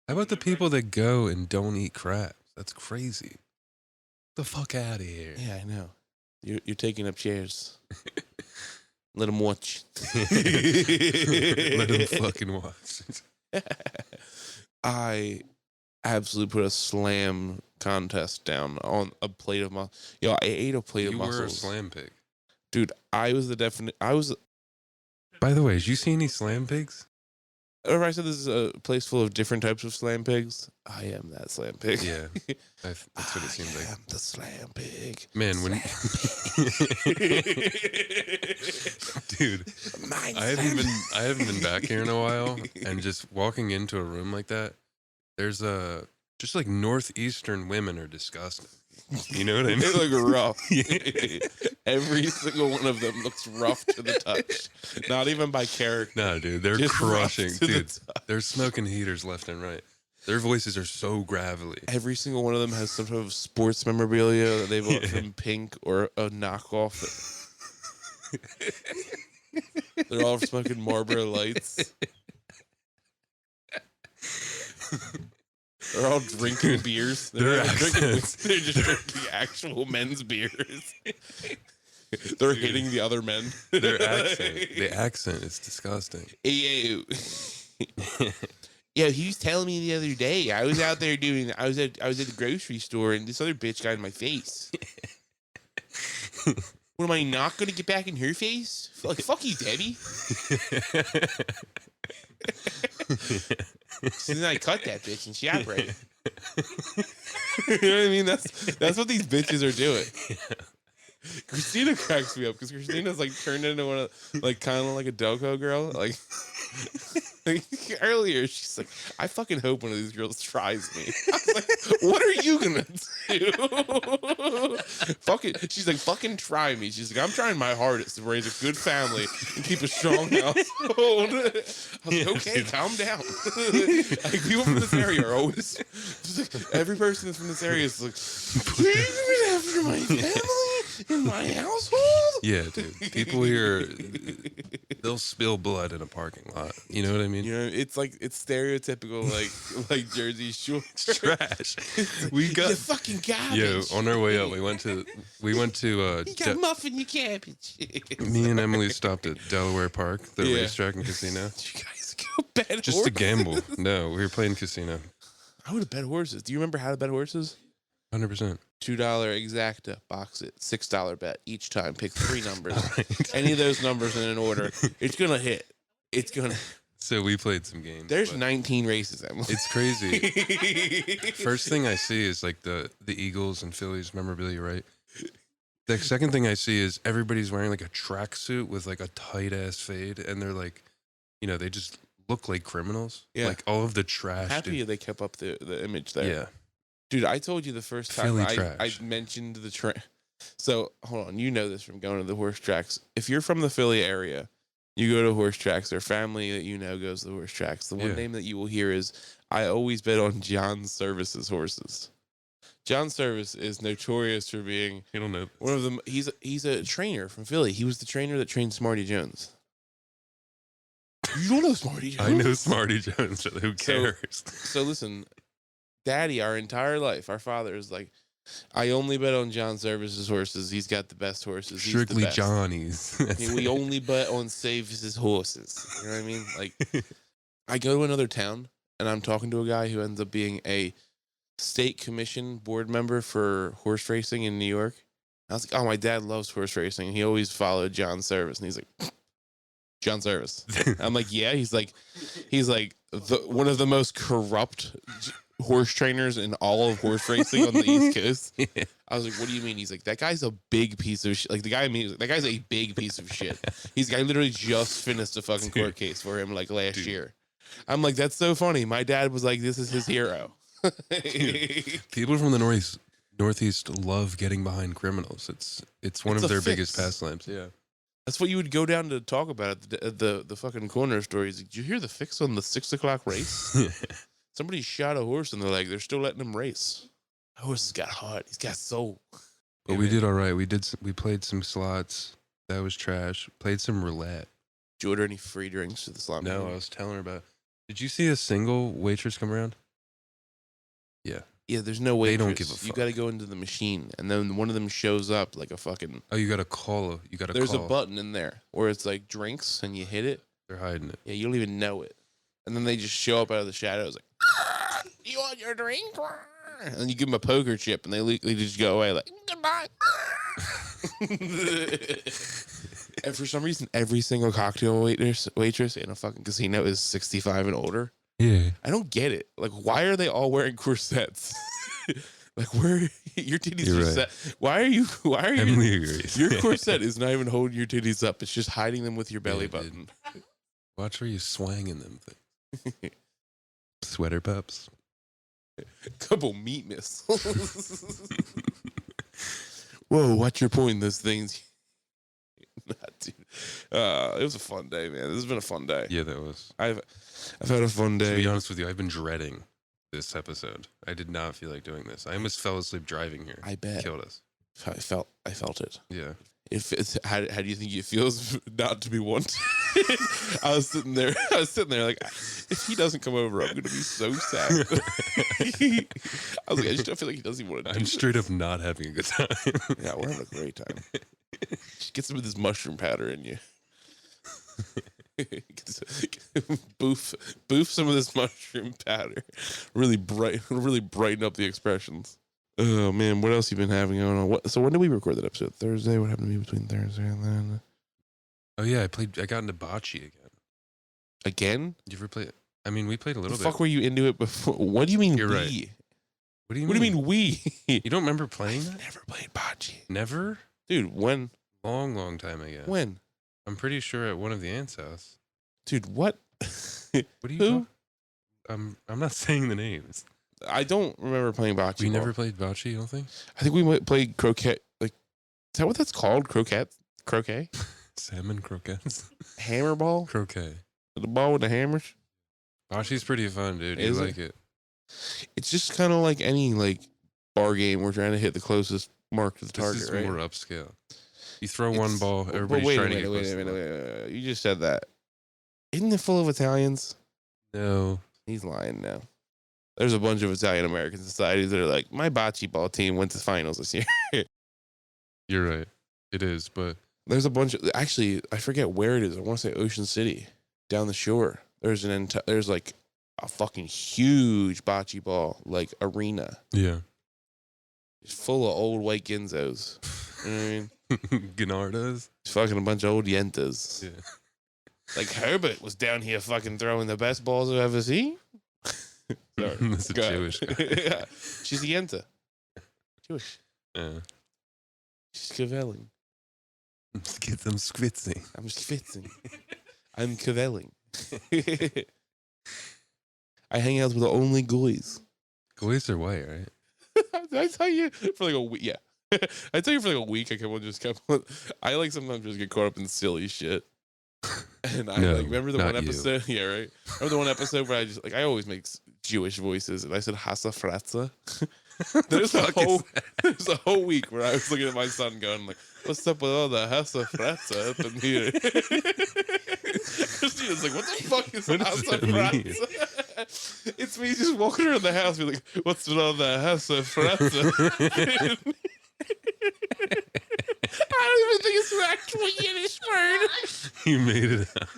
How about the people that go and don't eat crabs? That's crazy. The fuck out of here. Yeah, I know. You're taking up chairs. Let them watch. Let them fucking watch. I absolutely put a slam contest down on a plate of mussels. Yo, I ate a plate of mussels. You were a slam pig. Dude, I was the definite. By the way, did you see any slam pigs? Remember I said this is a place full of different types of slam pigs? I am that slam pig. Yeah. That's what it seems like. I am the slam pig. Man, when... Dude, I haven't been back here in a while, and just walking into a room like that, there's just like northeastern women are disgusting. You know what I mean? They look rough. Yeah. Every single one of them looks rough to the touch. Not even by character. No, dude, they're Just crushing. rough to the Dude, touch. they're smoking heaters left and right. Their voices are so gravelly. Every single one of them has some sort of sports memorabilia that they bought from Pink or a knockoff. They're all smoking Marlboro Lights. They're all drinking beers. They're just drinking actual men's beers. They're hitting the other men. The accent is disgusting. Ew. Yeah, he was telling me the other day. I was out there I was at the grocery store, and this other bitch got in my face. What, am I not going to get back in her face? Like, fuck you, Debbie. So then I cut that bitch and she operated. You know what I mean? That's what these bitches are doing. Christina cracks me up because Christina's like turned into one of like kind of like a Delco girl. Like earlier, she's like, I fucking hope one of these girls tries me. I was like, what are you gonna do? Fucking, she's like, fucking try me. She's like, I'm trying my hardest to raise a good family and keep a strong household. I was like, okay, calm down. Like, people from this area are always just like, every person that's from this area is like, please after my family in my household. Yeah, dude. People here, they'll spill blood in a parking lot. You know what I mean? You know, it's like it's stereotypical, like Jersey Shore Trash. We got fucking garbage. Yo, on our way up, we went to you got muffin, you cabbage. Me and Emily stopped at Delaware Park, the racetrack and casino. Did you guys go bet Just horses? to gamble. No, we were playing casino. I would have bet horses. Do you remember how to bet horses? 100%. $2 exacta, box it, $6 bet each time. Pick 3 numbers. Any of those numbers in an order. It's gonna hit. It's gonna. So we played some games. There's 19 races, Emily. It's crazy. First thing I see is like the Eagles and Phillies memorabilia, right? The second thing I see is everybody's wearing like a tracksuit with like a tight ass fade, and they're like, you know, they just look like criminals. Yeah. Like all of the trash. Happy they kept up the image there. Yeah. Dude, I told you the first time I mentioned the train. So, hold on. You know this from going to the horse tracks. If you're from the Philly area, you go to horse tracks. Their family that you know goes to the horse tracks. The one name that you will hear is, I always bet on John Service's horses. John Service is notorious for being You don't know. one of them. He's a trainer from Philly. He was the trainer that trained Smarty Jones. You don't know Smarty Jones? I know Smarty Jones, but who cares? So listen, Daddy, our entire life, our father is like, I only bet on John Service's horses. He's got the best horses. He's Strictly the best. Johnny's. We only bet on Service's horses. You know what I mean? Like, I go to another town and I'm talking to a guy who ends up being a state commission board member for horse racing in New York. I was like, oh, my dad loves horse racing. He always followed John Service. And he's like, John Service. I'm like, yeah. He's like one of the most corrupt horse trainers in all of horse racing on the East Coast. Yeah. I was like, what do you mean? He's like, that guy's a big piece of shit. Like, the guy, that guy's a big piece of shit. I literally just finished a fucking court case for him like last year. I'm like, that's so funny. My dad was like, this is his hero. People from the Northeast love getting behind criminals. It's one of their biggest pastimes. Yeah. That's what you would go down to talk about at the fucking corner store. He's like, did you hear the fix on the 6 o'clock race? Somebody shot a horse in the leg. They're still letting him race. That horse has got heart. He's got soul. But we did all right. We played some slots. That was trash. Played some roulette. Did you order any free drinks to the slot machine? No, I was telling her about. Did you see a single waitress come around? Yeah. Yeah, there's no waitress. They don't give a fuck. You got to go into the machine, and then one of them shows up like a fucking. Oh, you got to call. There's a button in there where it's like drinks, and you hit it. They're hiding it. Yeah, you don't even know it, and then they just show up out of the shadows like, "You want your drink?" And then you give them a poker chip, and they just go away like, "Goodbye." And for some reason, every single cocktail waitress in a fucking casino is 65 and older. Yeah. I don't get it. Like, why are they all wearing corsets? Like, where your titties are set? Why are you? Emily agrees. Your corset is not even holding your titties up. It's just hiding them with your belly button. Watch where you swanging them things. Sweater pups. Couple meat missiles. Whoa, watch your pointing those things. Dude. It was a fun day, man. This has been a fun day. Yeah, that was. I've had a fun day. To be honest with you, I've been dreading this episode. I did not feel like doing this. I almost fell asleep driving here. I bet. Killed us. I felt it. Yeah. If it's how do you think it feels not to be wanted? I was sitting there like, if he doesn't come over, I'm gonna be so sad. I was like, I just don't feel like he doesn't even want to. I'm straight up not having a good time. Yeah, we're having a great time. Just get some of this mushroom powder in you. Boof some of this mushroom powder. Really brighten up the expressions. Oh man, what else you been having going on? So when did we record that episode? Thursday? What happened to me between Thursday and then? Oh yeah, I got into bocce again. Again? Did you ever play it? I mean, we played a little bit. The fuck were you into it before? What do you mean You're we? right. What do you mean we? You don't remember playing that? Never played bocce. Never? Dude, when? Long time ago. When? I'm pretty sure at one of the aunt's house. Dude, what? What are you talking? I'm not saying the names. I don't remember playing bocce. We never played bocce, you don't think? I think we might play croquet. Like, is that what that's called? Croquet? Salmon croquettes? Hammer ball? Croquet. The ball with the hammers? Bocce's pretty fun, dude. Is you it? like it? It's just kind of like any like bar game. We're trying to hit the closest mark to the target, This is right? more upscale. You throw one ball, But everybody's trying to get close. Wait a minute. You just said that. Isn't it full of Italians? No. He's lying now. There's a bunch of Italian American societies that are like, my bocce ball team went to finals this year. You're right. It is, but There's a bunch of, actually, I forget where it is. I want to say Ocean City, down the shore. There's like a fucking huge bocce ball, like arena. yeah. It's full of old white Genzos. You know what I mean? Gennardos? It's fucking a bunch of old Yentas. Yeah. Like Herbert was down here fucking throwing the best balls I've ever seen. Sorry. That's a Go ahead. Jewish guy. Yeah. She's a Yenta. Jewish. Yeah. She's cavelling. Let's get them squitzing. I'm schwitzing. I'm cavelling. I hang out with only goys. Goys are white, right? Did I tell you for like a week? Yeah. I tell you for like a week. I like sometimes just get caught up in silly shit. And I remember the one episode. Yeah, right. Remember the one episode where I always make Jewish voices, and I said Hasa Fratza. There's a whole week where I was looking at my son going like, "What's up with all the Hasa Fratza up in here?" Christina's like, "What the fuck is Hasa Fratza?" It's me just walking around the house, be like, "What's with all the Hasa Fratza?" I don't even think it's an actual Yiddish word. You made it out.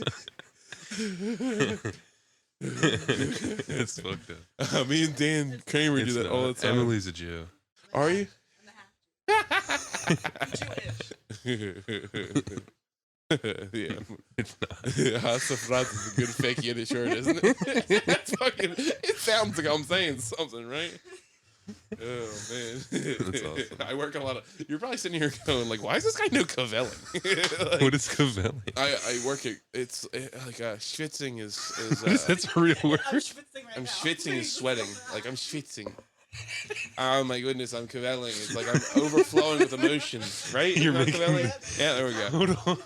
It's fucked up. Me and Dan Kramer do that all the time. Emily's a Jew. Are you? Yeah. It's not. Hasa Fratz is a good fake Yiddish word, isn't it? That's fucking. It sounds like I'm saying something, right? Oh man, That's awesome. I work a lot of. You're probably sitting here going like, "Why does this guy know cavelling?" Like, What is cavelling? I work at. It's like schwitzing is. That's a real word. I'm schwitzing is sweating. Like I'm schwitzing. Oh my goodness, I'm cavelling. It's like I'm overflowing with emotion, right? You're making cavelling. Yeah, there we go. Hold on.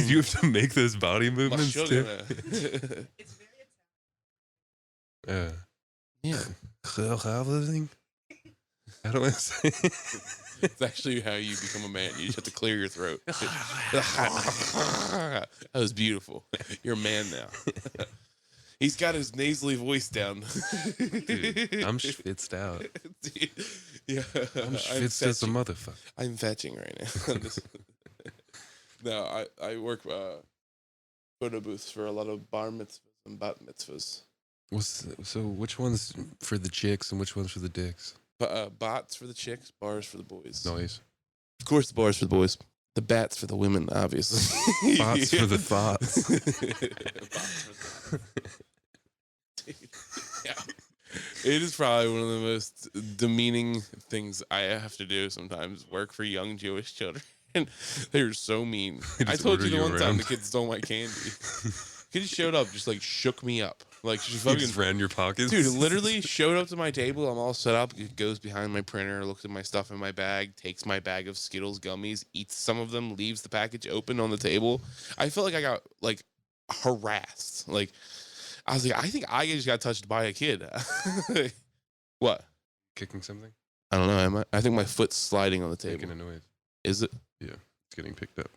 You have to make those body movements too. It's Yeah. Yeah. Cavelling? How do I say it? It's actually how you become a man. You just have to clear your throat. That was beautiful. You're a man now. He's got his nasally voice down. Dude, I'm schwitzed out. Dude, yeah, I'm schwitzed as a motherfucker. I'm fetching right now. No, I work photo booths for a lot of bar mitzvahs and bat mitzvahs. So which one's for the chicks and which one's for the dicks? Bots for the chicks, bars for the boys. Noise. Of course, the bars for the boys. The bats for the women, obviously. Bots for the thoughts. Bots for the yeah. It is probably one of the most demeaning things I have to do sometimes. Work for young Jewish children. They're so mean. I told you the one time the kids stole my candy. Kids showed up, just like shook me up. Like she fucking just ran your pockets. Dude, literally showed up to my table. I'm all set up. It goes behind my printer, looks at my stuff in my bag, takes my bag of Skittles gummies, eats some of them, leaves the package open on the table. I felt like I got like harassed. Like I was like, I think I just got touched by a kid. What? Kicking something? I don't know. I think my foot's sliding on the table. Making a noise. Is it? Yeah, it's getting picked up.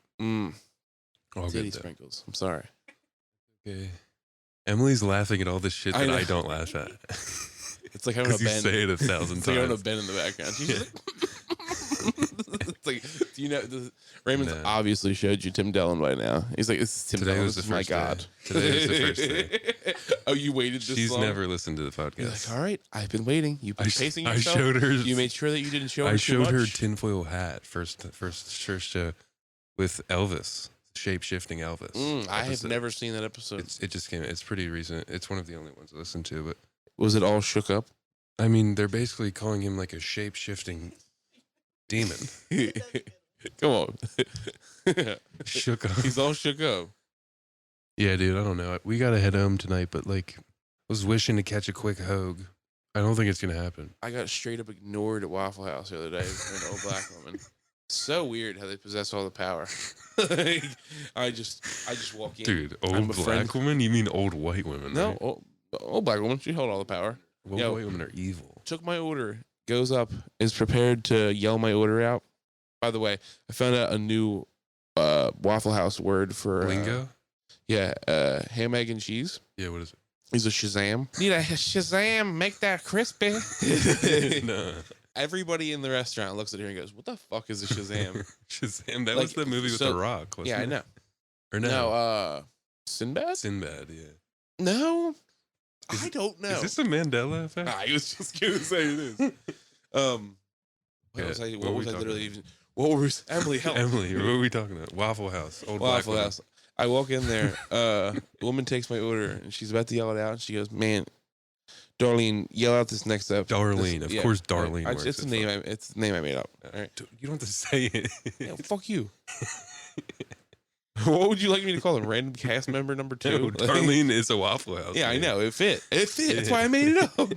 All titty sprinkles. I'm sorry. Okay. Emily's laughing at all this shit that I don't laugh at. It's like having a Ben. You say it 1,000 times. It's like having a Ben in the background. She's just like, it's like, do you know? Raymond's obviously showed you Tim Dillon by now. He's like, this is Tim Dillon. Was the my God. day. Today was the first day. Oh, you waited this She's long? never listened to the podcast. You're like, all right, I've been waiting. You've been pacing yourself. I showed her. You made sure that you didn't show her I too showed her much? tinfoil hat first church show with Elvis, shape-shifting Elvis. I have never seen that episode. It just came. It's pretty recent. It's one of the only ones I listened to. But was it all shook up? I mean, they're basically calling him like a shape-shifting demon. Come on. Shook up. He's all shook up. Yeah, dude, I don't know. We got to head home tonight, but like, I was wishing to catch a quick hogue. I don't think it's going to happen. I got straight up ignored at Waffle House the other day by an old black woman. So weird how they possess all the power. Like, I just walk in. Dude, old black woman? You mean old white women? No, right? old black woman. She held all the power. Old white women are evil. Took my order, goes up, is prepared to yell my order out. By the way, I found out a new Waffle House word for lingo. Ham, egg, and cheese. Yeah, what is it? He's a Shazam. Need a Shazam, make that crispy. No. Everybody in the restaurant looks at her and goes, "What the fuck is a Shazam?" Shazam. That was the movie with The Rock. Wasn't it? I know. Or no? No, Sinbad. Sinbad. Yeah. No, I don't know. Is this a Mandela effect? I was just gonna say it is. What was I literally even? What was Emily? Help. Emily, what were we talking about? Waffle House. Old Waffle black House. I walk in there. The woman takes my order and she's about to yell it out. And she goes, "Man, Darlene, yell out this next up." Darlene, of course, Darlene. It's the name. It's the name I made up. All right, dude, you don't have to say it. Yeah, fuck you. What would you like me to call him? Random cast member number 2? No, Darlene is a Waffle House. Yeah, man. I know. It fit. That's why I made it up.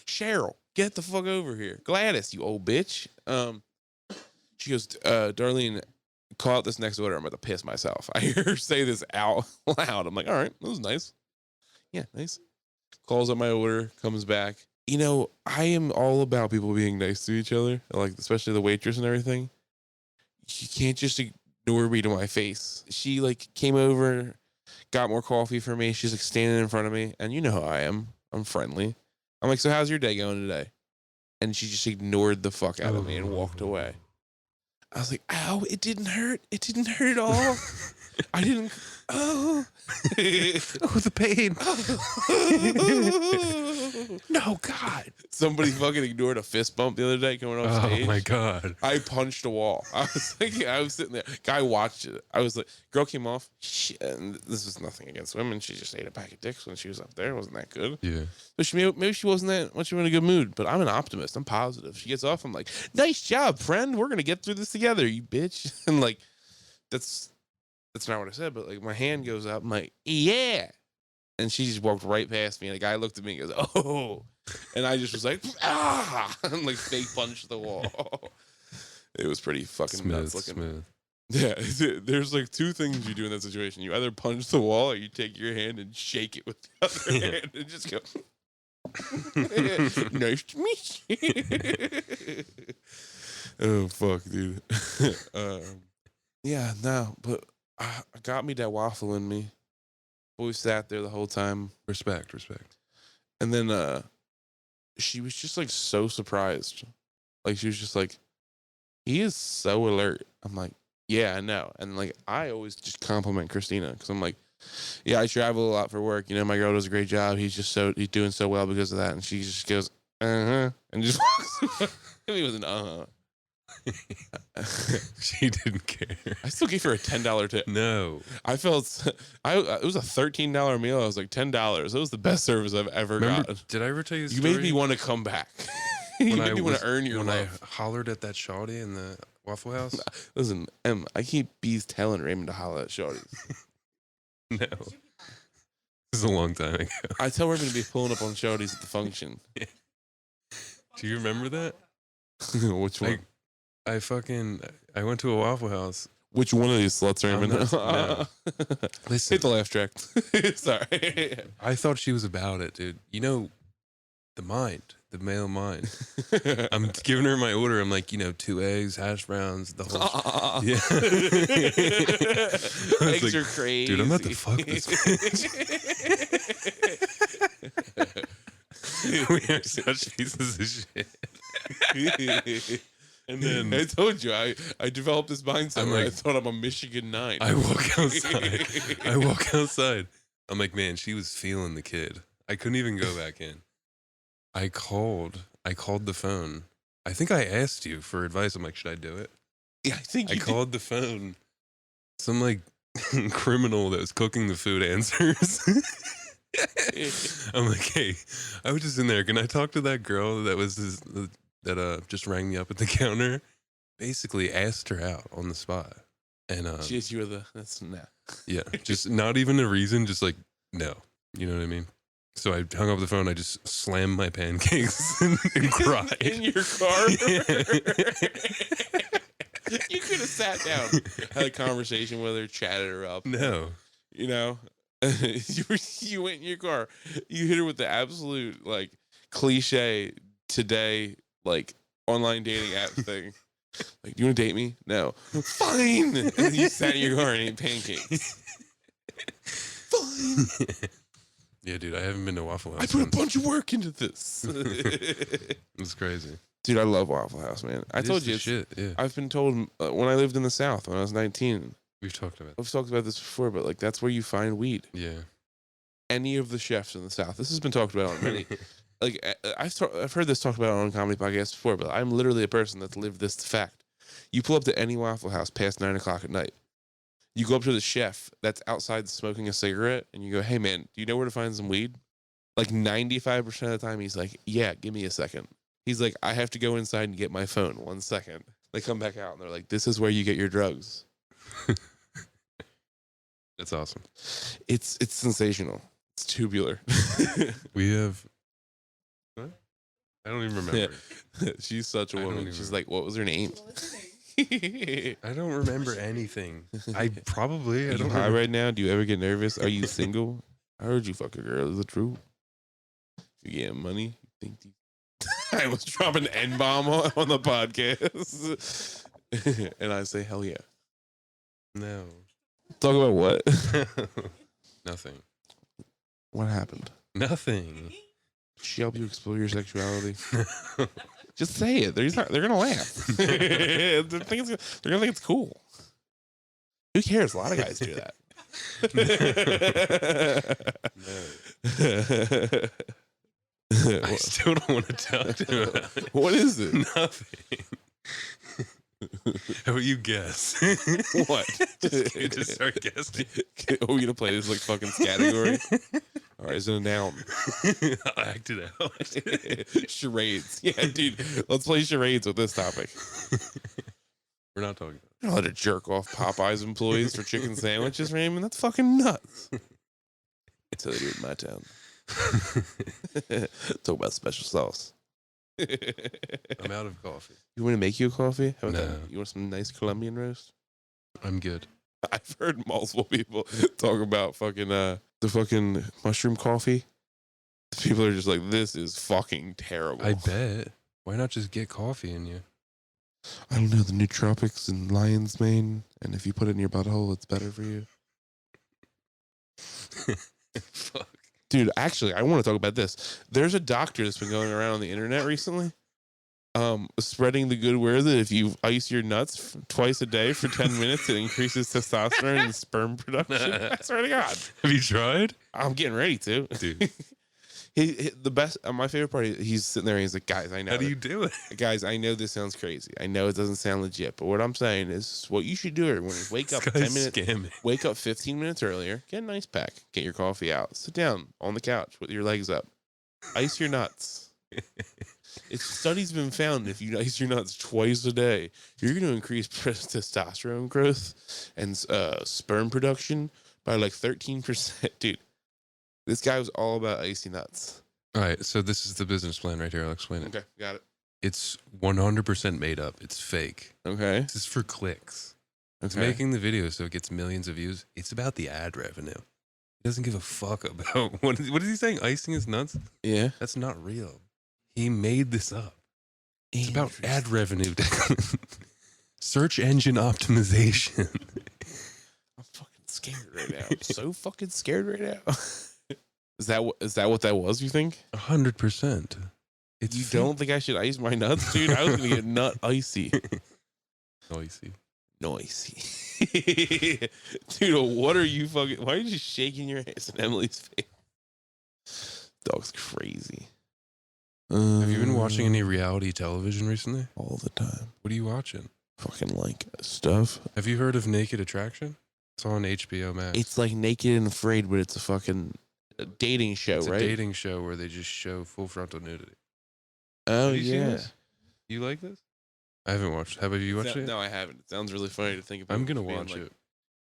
Cheryl, get the fuck over here. Gladys, you old bitch. She goes, Darlene, call out this next order. I'm about to piss myself. I hear her say this out loud. I'm like, all right, that was nice. Yeah, nice. Calls out my order, comes back. You know, I am all about people being nice to each other, like especially the waitress and everything. You can't just ignore me to my face. She like came over, got more coffee for me. She's like standing in front of me, and you know how I am. I'm friendly. I'm like, so how's your day going today? And she just ignored the fuck out of me and walked away. I was like, ow, it didn't hurt. It didn't hurt at all. I didn't. Oh. Oh, the pain. No, God. Somebody fucking ignored a fist bump the other day coming off stage. Oh, my God. I punched a wall. I was sitting there. Guy watched it. I was like, girl came off. And this is nothing against women. She just ate a pack of dicks when she was up there. It wasn't that good. Yeah. So maybe she wasn't that much in a good mood, but I'm an optimist. I'm positive. She gets off. I'm like, nice job, friend. We're going to get through this together, you bitch. And like, that's not what I said, but like my hand goes up. I'm like, yeah. And she just walked right past me. And the guy looked at me and goes, oh. And I just was like, ah. And like fake punched the wall. It was pretty fucking nuts looking. Smooth. Yeah. There's like 2 things you do in that situation. You either punch the wall or you take your hand and shake it with the other hand and just go, nice to meet you. Oh, fuck, dude. Yeah, no, but I got me that waffle in me. We sat there the whole time. Respect. And then she was just like so surprised. Like she was just like, he is so alert. I'm like, yeah, I know. And like I always just compliment Christina because I'm like, yeah, I travel a lot for work. You know, my girl does a great job. He's doing so well because of that. And she just goes, and just walks away. It was an She didn't care. I still gave her a $10 tip. No. I felt it was a $13 meal. I was like $10. It was the best service I've ever gotten. Did I ever tell you the You story? made me want to come back. You made me want to earn your love. When I hollered at that shawty in the Waffle House? Listen, I keep telling Raymond to holler at shawties. No. This is a long time ago. I tell Raymond to be pulling up on shawties at the function. Yeah. Do you remember that? Which one? I went to a Waffle House. Which one of these sluts are aiming? No. Listen, hit the laugh track. Sorry. I thought she was about it, dude. You know, the male mind. I'm giving her my order. I'm like, 2 eggs, hash browns, the whole. Yeah. Eggs like, are crazy. Dude, I'm about to fuck this bitch. We are such pieces of shit. And then I told you, I developed this mindset I'm where I like- thought I'm a Michigan 9. I walk outside. I'm like, man, she was feeling the kid. I couldn't even go back in. I called the phone. I think I asked you for advice. I'm like, should I do it? Yeah, I think I called the phone. Some like criminal that was cooking the food answers. I'm like, hey, I was just in there. Can I talk to that girl that was that just rang me up at the counter? Basically asked her out on the spot. And you were that's nah. yeah, just not even a reason, just like no. You know what I mean? So I hung up the phone, I just slammed my pancakes and cried. In your car? Yeah. You could have sat down, had a conversation with her, chatted her up. No. You know? You went in your car. You hit her with the absolute, like, cliche today, like, online dating app thing. Like, do you want to date me? No. Fine. And then you sat in your car and ate pancakes. Fine. Yeah, dude, I haven't been to Waffle House. I put a bunch of work into this. It's crazy. Dude, I love Waffle House, man. I told you. Shit, yeah. I've been told when I lived in the South when I was 19. We've talked about it. I've talked about this before, but like that's where you find weed. Yeah. Any of the chefs in the South. This has been talked about on many. Like I've heard this talked about on comedy podcasts before, but I'm literally a person that's lived this fact. You pull up to any Waffle House past 9 o'clock at night. You go up to the chef that's outside smoking a cigarette, and you go, "Hey man, do you know where to find some weed?" Like 95% of the time, he's like, "Yeah, give me a second." He's like, "I have to go inside and get my phone. 1 second." They come back out and they're like, "This is where you get your drugs." That's awesome. It's sensational. It's tubular. We have. What? I don't even remember. Yeah. She's such a I don't woman. even She's like, "What was her name?" I don't remember anything. I probably. Are I you don't high remember. right now? Do you ever get nervous? Are you single? I heard you fuck a girl. Is it true? You getting money? You think I was dropping an N-bomb on the podcast. And I say, hell yeah. No. Talk about what? Nothing. What happened? Nothing. She help you explore your sexuality? Just say it. They're gonna laugh. they're gonna think it's cool. Who cares? A lot of guys do that. No. I still don't want to talk to him about it. What is it? Nothing. How about you guess? What? just start guessing. Oh, we gonna play this like fucking category? All right, is it a noun? I'll act it out. Charades. Yeah, dude. Let's play charades with this topic. We're not talking about You're not allowed to jerk off Popeye's employees for chicken sandwiches, Raymond. That's fucking nuts. That's how they do it in my town. Talk about special sauce. I'm out of coffee. You want to make you a coffee? How about No. that? You want some nice Colombian roast? I'm good. I've heard multiple people talk about fucking the fucking mushroom coffee. People are just like, this is fucking terrible. I bet. Why not just get coffee in you? I don't know, the nootropics and lion's mane, and if you put it in your butthole, it's better for you. Fuck. Dude, actually, I want to talk about this. There's a doctor that's been going around on the internet recently, spreading the good word that if you ice your nuts twice a day for 10 minutes, it increases testosterone and sperm production. I swear to God. Have you tried? I'm getting ready to. Dude. The best, my favorite part, he's sitting there and he's like, guys, I know. How do you do it? Guys, I know this sounds crazy. I know it doesn't sound legit, but what I'm saying is what you should do when you wake up 10 minutes, Scamming. wake up 15 minutes earlier, get a nice pack, get your coffee out, sit down on the couch with your legs up, ice your nuts. Studies been found if you ice your nuts twice a day, you're going to increase testosterone growth and sperm production by like 13%. Dude, this guy was all about icy nuts. All right, so this is the business plan right here. I'll explain it. Okay, got it. It's 100% made up. It's fake. Okay. This is for clicks. It's making the video so it gets millions of views. It's about the ad revenue. He doesn't give a fuck about what is he saying? Icing is nuts? Yeah. That's not real. He made this up. It's about ad revenue. Search engine optimization. I'm fucking scared right now. I'm so fucking scared right now. Is that what that was, you think? 100%. You don't think I should ice my nuts, dude? I was gonna get nut icy. Noisy. Dude, what are you fucking... Why are you just shaking your ass in Emily's face? Dog's crazy. Have you been watching any reality television recently? All the time. What are you watching? Fucking like stuff. Have you heard of Naked Attraction? It's on HBO Max. It's like Naked and Afraid, but it's a fucking dating show, it's right? a dating show where they just show full frontal nudity. Oh, Have you seen yeah. this? You like this? I haven't watched. How about you watched it? No, I haven't. It sounds really funny to think about. I'm gonna watch it.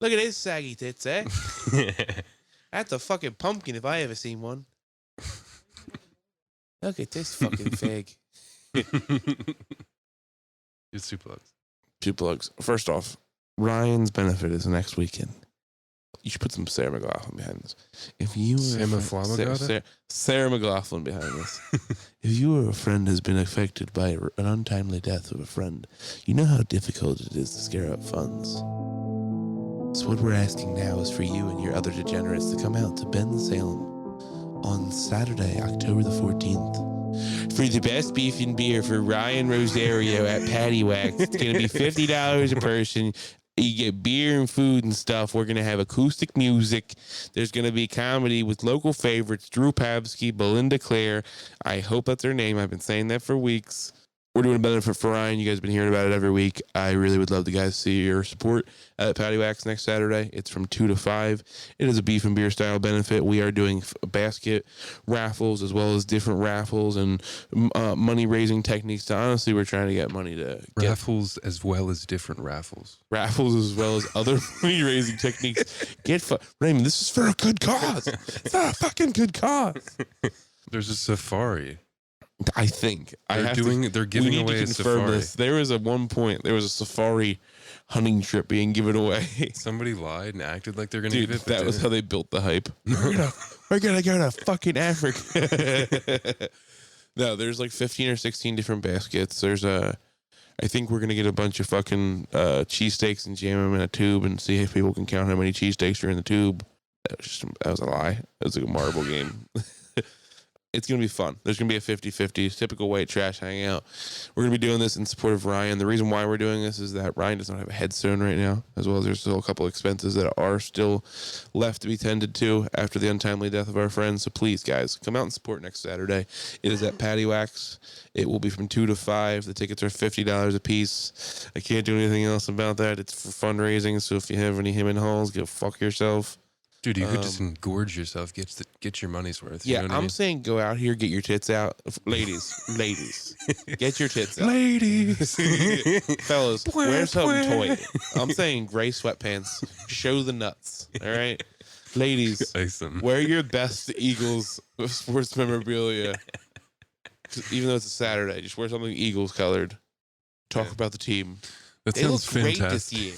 Look at his saggy tits, eh? That's a fucking pumpkin if I ever seen one. Look at this fucking fig. It's 2 plugs. 2 plugs. First off, Ryan's benefit is next weekend. You should put some Sarah McLaughlin behind this. If you were Sarah McLaughlin behind this. If you or a friend has been affected by an untimely death of a friend, you know how difficult it is to scare up funds. So what we're asking now is for you and your other degenerates to come out to Bensalem on Saturday, October the 14th. For the best beef and beer for Ryan Rosario at Patty Wax. It's going to be $50 a person. You get beer and food and stuff. We're going to have acoustic music. There's going to be comedy with local favorites, Drew Pavsky, Belinda Clare. I hope that's her name. I've been saying that for weeks. We're doing a benefit for Ryan. You guys have been hearing about it every week. I really would love to guys see your support at Patty Wax next Saturday. It's from 2 to 5. It is a beef and beer style benefit. We are doing basket raffles as well as different raffles and money raising techniques. Honestly, we're trying to get money to raffles as well as different raffles. Raffles as well as other money raising techniques. Raymond, this is for a good cause. It's not a fucking good cause. There's a safari. I think they're giving away a safari. There was at one point there was a safari hunting trip being given away. Somebody lied and acted like they're gonna give it. That was how they built the hype. We're gonna go to fucking Africa. No, there's like 15 or 16 different baskets. I think we're gonna get a bunch of fucking cheesesteaks and jam them in a tube and see if people can count how many cheesesteaks are in the tube. That was a lie. It was like a marble game. It's going to be fun. There's going to be a 50-50, typical white trash hangout. We're going to be doing this in support of Ryan. The reason why we're doing this is that Ryan does not have a headstone right now, as well as there's still a couple expenses that are still left to be tended to after the untimely death of our friend. So please, guys, come out and support next Saturday. It is at Patty Wax. It will be from 2 to 5. The tickets are $50 a piece. I can't do anything else about that. It's for fundraising, so if you have any him and hauls, go fuck yourself. Dude, you could just engorge yourself, get your money's worth. Yeah, I'm saying go out here, get your tits out. Ladies, get your tits out. Ladies. Fellas, wear something toy. I'm saying gray sweatpants. Show the nuts, all right? Ladies, wear your best Eagles sports memorabilia. Even though it's a Saturday, just wear something Eagles colored. Talk about the team. That sounds fantastic. Great this year.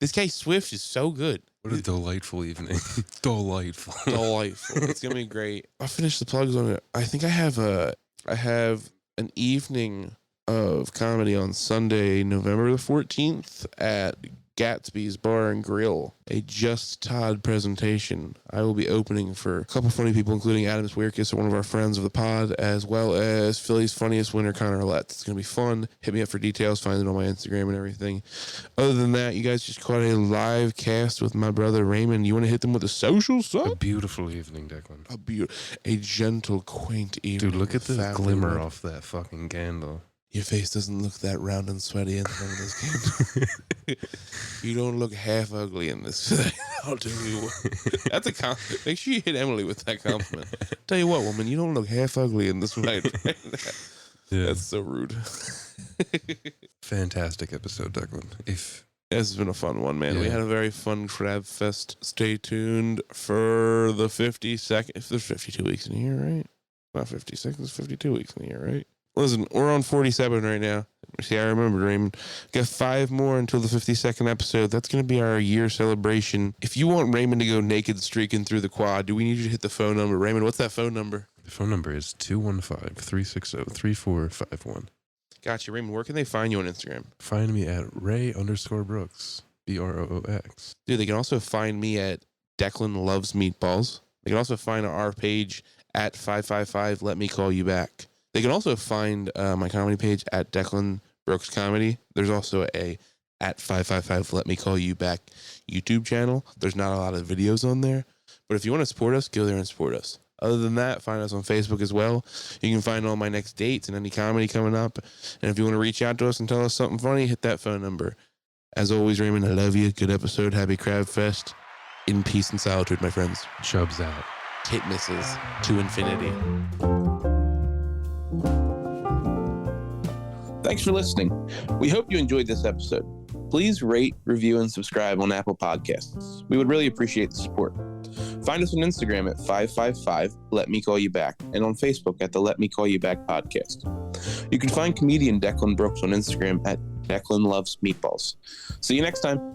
This guy Swift is so good. What a delightful evening. Delightful. It's gonna be great. I'll finish the plugs on it. I think I have an evening of comedy on Sunday, November the 14th at Gatsby's Bar and Grill, a Just Todd presentation. I will be opening for a couple funny people, including Adam Swierkis, one of our friends of the pod, as well as Philly's funniest winner, Connor Letts. It's going to be fun. Hit me up for details. Find it on my Instagram and everything. Other than that, you guys just caught a live cast with my brother Raymond. You want to hit them with a social sub? A beautiful evening, Declan. A gentle, quaint evening. Dude, look at the glimmer off that fucking candle. Your face doesn't look that round and sweaty in front of this candle. You don't look half ugly in this. I'll tell you what. That's a compliment. Make sure you hit Emily with that compliment. Tell you what, woman, you don't look half ugly in this light. Yeah. That's so rude. Fantastic episode, Declan. This has been a fun one, man. Yeah. We had a very fun crab fest. Stay tuned for the 52nd. If there's 52 weeks in a year, right? Not 56, there's 52 weeks in a year, right? Listen, we're on 47 right now. See, I remember, Raymond. Got 5 more until the 52nd episode. That's going to be our year celebration. If you want Raymond to go naked streaking through the quad, do we need you to hit the phone number? Raymond, what's that phone number? The phone number is 215-360-3451. Gotcha, Raymond. Where can they find you on Instagram? Find me at Ray_Brooks, BROOX. Dude, they can also find me at Declan Loves Meatballs. They can also find our page at 555 Let Me Call You Back. They can also find my comedy page at Declan Brooks Comedy. There's also a at 555 Let Me Call You Back YouTube channel. There's not a lot of videos on there, but if you want to support us, go there and support us. Other than that, find us on Facebook as well. You can find all my next dates and any comedy coming up. And if you want to reach out to us and tell us something funny, hit that phone number. As always, Raymond, I love you. Good episode. Happy Crab Fest. In peace and solitude, my friends. Chubbs out. Hit misses to infinity. Thanks for listening. We hope you enjoyed this episode. Please rate, review, and subscribe on Apple Podcasts. We would really appreciate the support. Find us on Instagram at 555 Let Me Call You Back and on Facebook at the Let Me Call You Back podcast. You can find comedian Declan Brooks on Instagram at Declan Loves Meatballs. See you next time.